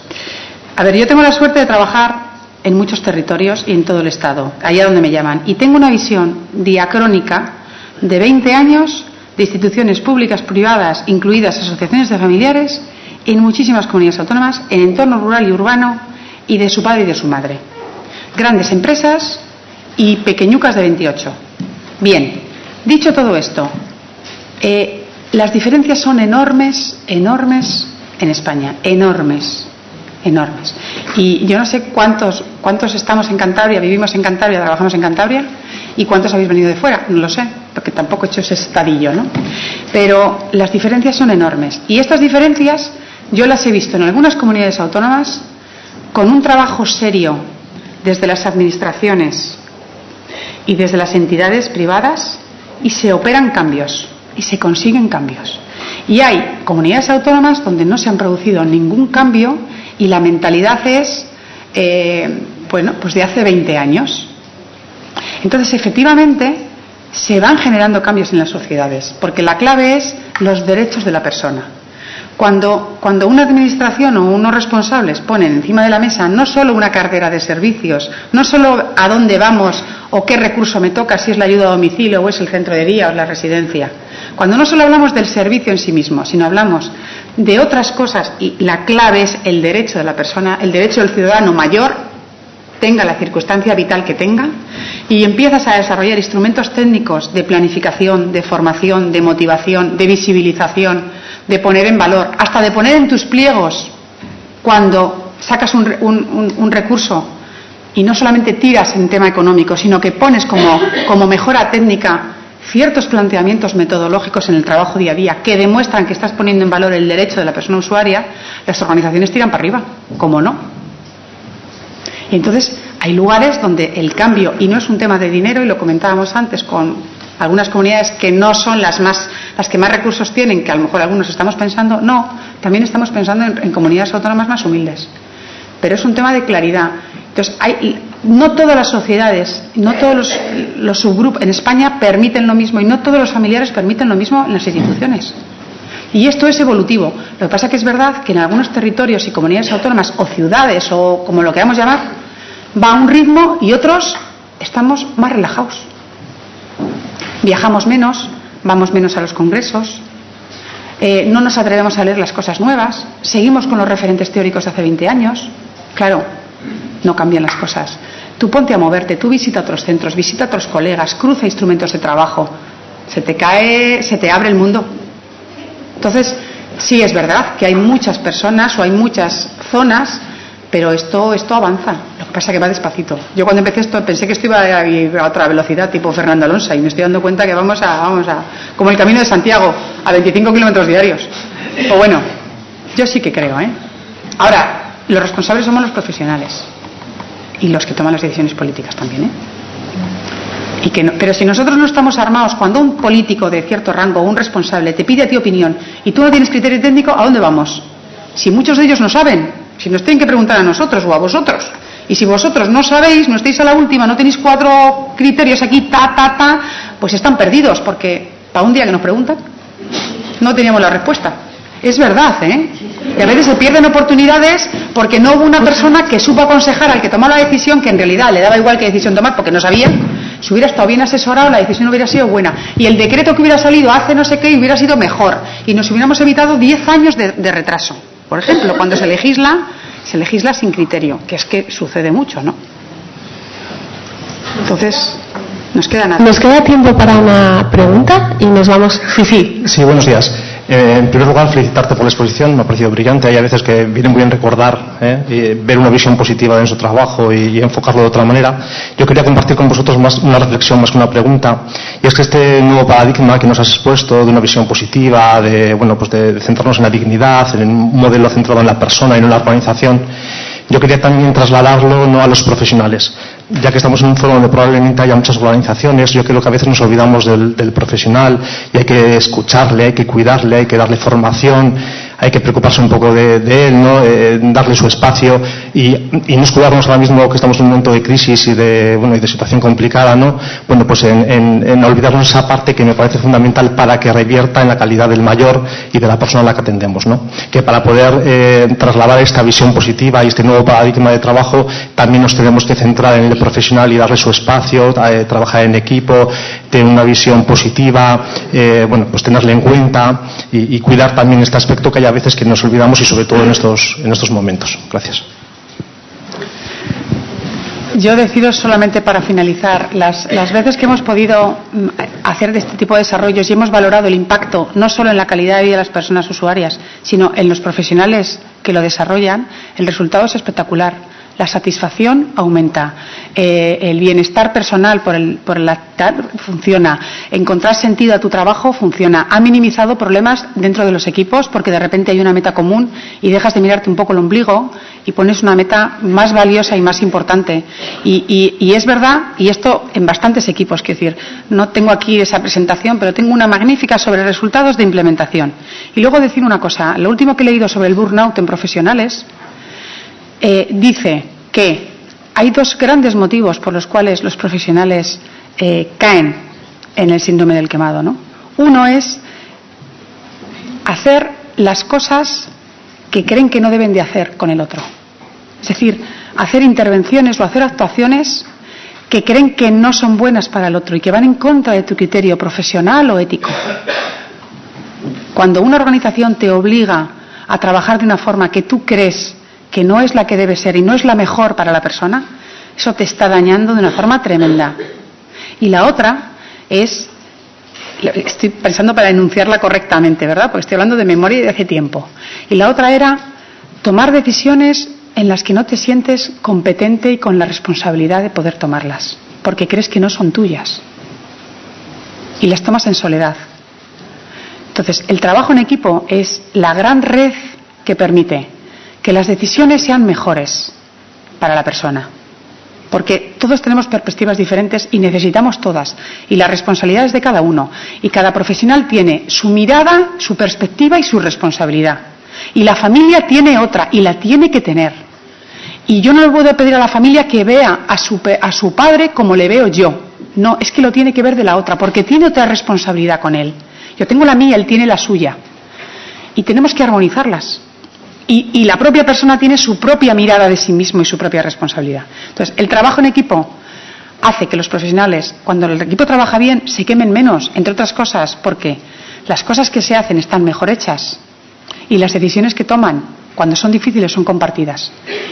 A ver, yo tengo la suerte de trabajar en muchos territorios y en todo el Estado, allá donde me llaman, y tengo una visión diacrónica de 20 años de instituciones públicas, privadas, incluidas asociaciones de familiares, en muchísimas comunidades autónomas, en entorno rural y urbano, y de su padre y de su madre. Grandes empresas y pequeñucas de 28. Bien, dicho todo esto, las diferencias son enormes en España, enormes. Y yo no sé cuántos estamos en Cantabria, vivimos en Cantabria, trabajamos en Cantabria, y cuántos habéis venido de fuera, no lo sé, porque tampoco he hecho ese estadillo, ¿no? Pero las diferencias son enormes. Y estas diferencias yo las he visto en algunas comunidades autónomas con un trabajo serio desde las administraciones y desde las entidades privadas, y se operan cambios y se consiguen cambios. Y hay comunidades autónomas donde no se han producido ningún cambio y la mentalidad es pues de hace 20 años. Entonces, efectivamente, se van generando cambios en las sociedades, porque la clave es los derechos de la persona. Cuando una administración o unos responsables ponen encima de la mesa no solo una cartera de servicios, no solo a dónde vamos o qué recurso me toca, si es la ayuda a domicilio o es el centro de día o es la residencia, cuando no solo hablamos del servicio en sí mismo, sino hablamos de otras cosas, y la clave es el derecho de la persona, el derecho del ciudadano mayor, tenga la circunstancia vital que tenga, y empiezas a desarrollar instrumentos técnicos de planificación, de formación, de motivación, de visibilización, de poner en valor, hasta de poner en tus pliegos cuando sacas un recurso y no solamente tiras en tema económico, sino que pones como mejora técnica ciertos planteamientos metodológicos en el trabajo día a día que demuestran que estás poniendo en valor el derecho de la persona usuaria, las organizaciones tiran para arriba, ¿cómo no? Y entonces hay lugares donde el cambio, y no es un tema de dinero, y lo comentábamos antes con algunas comunidades que no son las que más recursos tienen, que a lo mejor algunos estamos pensando, no, también estamos pensando en comunidades autónomas más humildes. Pero es un tema de claridad. Entonces, no todas las sociedades, no todos los subgrupos en España permiten lo mismo, y no todos los familiares permiten lo mismo en las instituciones. Y esto es evolutivo. Lo que pasa es que es verdad que en algunos territorios y comunidades autónomas o ciudades o como lo queramos llamar, va a un ritmo y otros estamos más relajados. Viajamos menos, vamos menos a los congresos, no nos atrevemos a leer las cosas nuevas, seguimos con los referentes teóricos de hace 20 años. Claro, no cambian las cosas. Tú ponte a moverte, tú visita otros centros, visita a otros colegas, cruza instrumentos de trabajo, se te abre el mundo. Entonces, sí es verdad que hay muchas personas o hay muchas zonas, pero esto avanza. Lo que pasa es que va despacito. Yo cuando empecé esto pensé que esto iba a ir a otra velocidad, tipo Fernando Alonso, y me estoy dando cuenta que vamos a como el Camino de Santiago, a 25 kilómetros diarios. O bueno, yo sí que creo, ¿eh? Ahora, los responsables somos los profesionales y los que toman las decisiones políticas también, ¿eh? Pero si nosotros no estamos armados, cuando un político de cierto rango o un responsable te pide a ti opinión y tú no tienes criterio técnico, ¿a dónde vamos? Si muchos de ellos no saben, si nos tienen que preguntar a nosotros o a vosotros, y si vosotros no sabéis, no estáis a la última, no tenéis 4 criterios aquí, pues están perdidos, porque para un día que nos preguntan no teníamos la respuesta. Es verdad, ¿eh? Y a veces se pierden oportunidades porque no hubo una persona que supo aconsejar al que tomó la decisión, que en realidad le daba igual qué decisión tomar porque no sabía. Si hubiera estado bien asesorado, la decisión hubiera sido buena. Y el decreto que hubiera salido hace no sé qué hubiera sido mejor. Y nos hubiéramos evitado 10 años de retraso. Por ejemplo, cuando se legisla sin criterio, que es que sucede mucho, ¿no? Entonces, nos queda nada. Nos queda tiempo para una pregunta y nos vamos. Sí. Sí, buenos días. En primer lugar, felicitarte por la exposición, me ha parecido brillante. Hay a veces que viene muy bien recordar, ver una visión positiva de nuestro trabajo y enfocarlo de otra manera. Yo quería compartir con vosotros una reflexión más que una pregunta, y es que este nuevo paradigma que nos has expuesto de una visión positiva, de centrarnos en la dignidad, en un modelo centrado en la persona y no en la organización, yo quería también trasladarlo no a los profesionales, ya que estamos en un foro donde probablemente haya muchas organizaciones. Yo creo que a veces nos olvidamos del profesional y hay que escucharle, hay que cuidarle, hay que darle formación, hay que preocuparse un poco de él, ¿no? Darle su espacio y no escudarnos ahora mismo que estamos en un momento de crisis y de situación complicada, ¿no? Bueno, pues en olvidarnos esa parte que me parece fundamental para que revierta en la calidad del mayor y de la persona a la que atendemos, ¿no? Que para poder trasladar esta visión positiva y este nuevo paradigma de trabajo también nos tenemos que centrar en el profesional y darle su espacio, trabajar en equipo, tener una visión positiva, pues tenerle en cuenta y cuidar también este aspecto que hay a veces que nos olvidamos y sobre todo en estos momentos. Gracias. Yo decido solamente para finalizar, las veces que hemos podido hacer de este tipo de desarrollos y hemos valorado el impacto no solo en la calidad de vida de las personas usuarias, sino en los profesionales que lo desarrollan, el resultado es espectacular. La satisfacción aumenta, el bienestar personal por el actar funciona, encontrar sentido a tu trabajo funciona, ha minimizado problemas dentro de los equipos porque de repente hay una meta común y dejas de mirarte un poco el ombligo y pones una meta más valiosa y más importante. Y es verdad, y esto en bastantes equipos, quiero decir, no tengo aquí esa presentación, pero tengo una magnífica sobre resultados de implementación. Y luego decir una cosa, lo último que he leído sobre el burnout en profesionales, dice que hay 2 grandes motivos por los cuales los profesionales caen en el síndrome del quemado, ¿no? Uno es hacer las cosas que creen que no deben de hacer con el otro. Es decir, hacer intervenciones o hacer actuaciones que creen que no son buenas para el otro y que van en contra de tu criterio profesional o ético. Cuando una organización te obliga a trabajar de una forma que tú crees que no es la que debe ser y no es la mejor para la persona, eso te está dañando de una forma tremenda. Y la otra es, estoy pensando para enunciarla correctamente, ¿verdad? Porque estoy hablando de memoria y de hace tiempo. Y la otra era tomar decisiones en las que no te sientes competente y con la responsabilidad de poder tomarlas, porque crees que no son tuyas. Y las tomas en soledad. Entonces, el trabajo en equipo es la gran red que permite que las decisiones sean mejores para la persona. Porque todos tenemos perspectivas diferentes y necesitamos todas. Y la responsabilidad es de cada uno. Y cada profesional tiene su mirada, su perspectiva y su responsabilidad. Y la familia tiene otra y la tiene que tener. Y yo no le puedo pedir a la familia que vea a su padre como le veo yo. No, es que lo tiene que ver de la otra, porque tiene otra responsabilidad con él. Yo tengo la mía, él tiene la suya. Y tenemos que armonizarlas. Y la propia persona tiene su propia mirada de sí mismo y su propia responsabilidad. Entonces, el trabajo en equipo hace que los profesionales, cuando el equipo trabaja bien, se quemen menos, entre otras cosas, porque las cosas que se hacen están mejor hechas y las decisiones que toman, cuando son difíciles, son compartidas.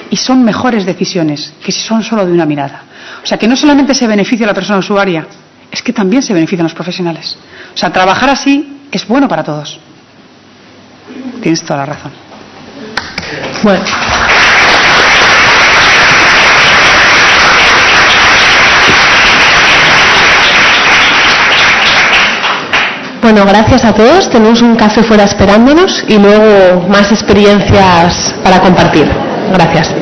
Y son mejores decisiones que si son solo de una mirada. O sea, que no solamente se beneficia la persona usuaria, es que también se benefician los profesionales. O sea, trabajar así es bueno para todos. Tienes toda la razón. Bueno. Bueno, gracias a todos. Tenemos un café fuera esperándonos y luego más experiencias para compartir. Gracias.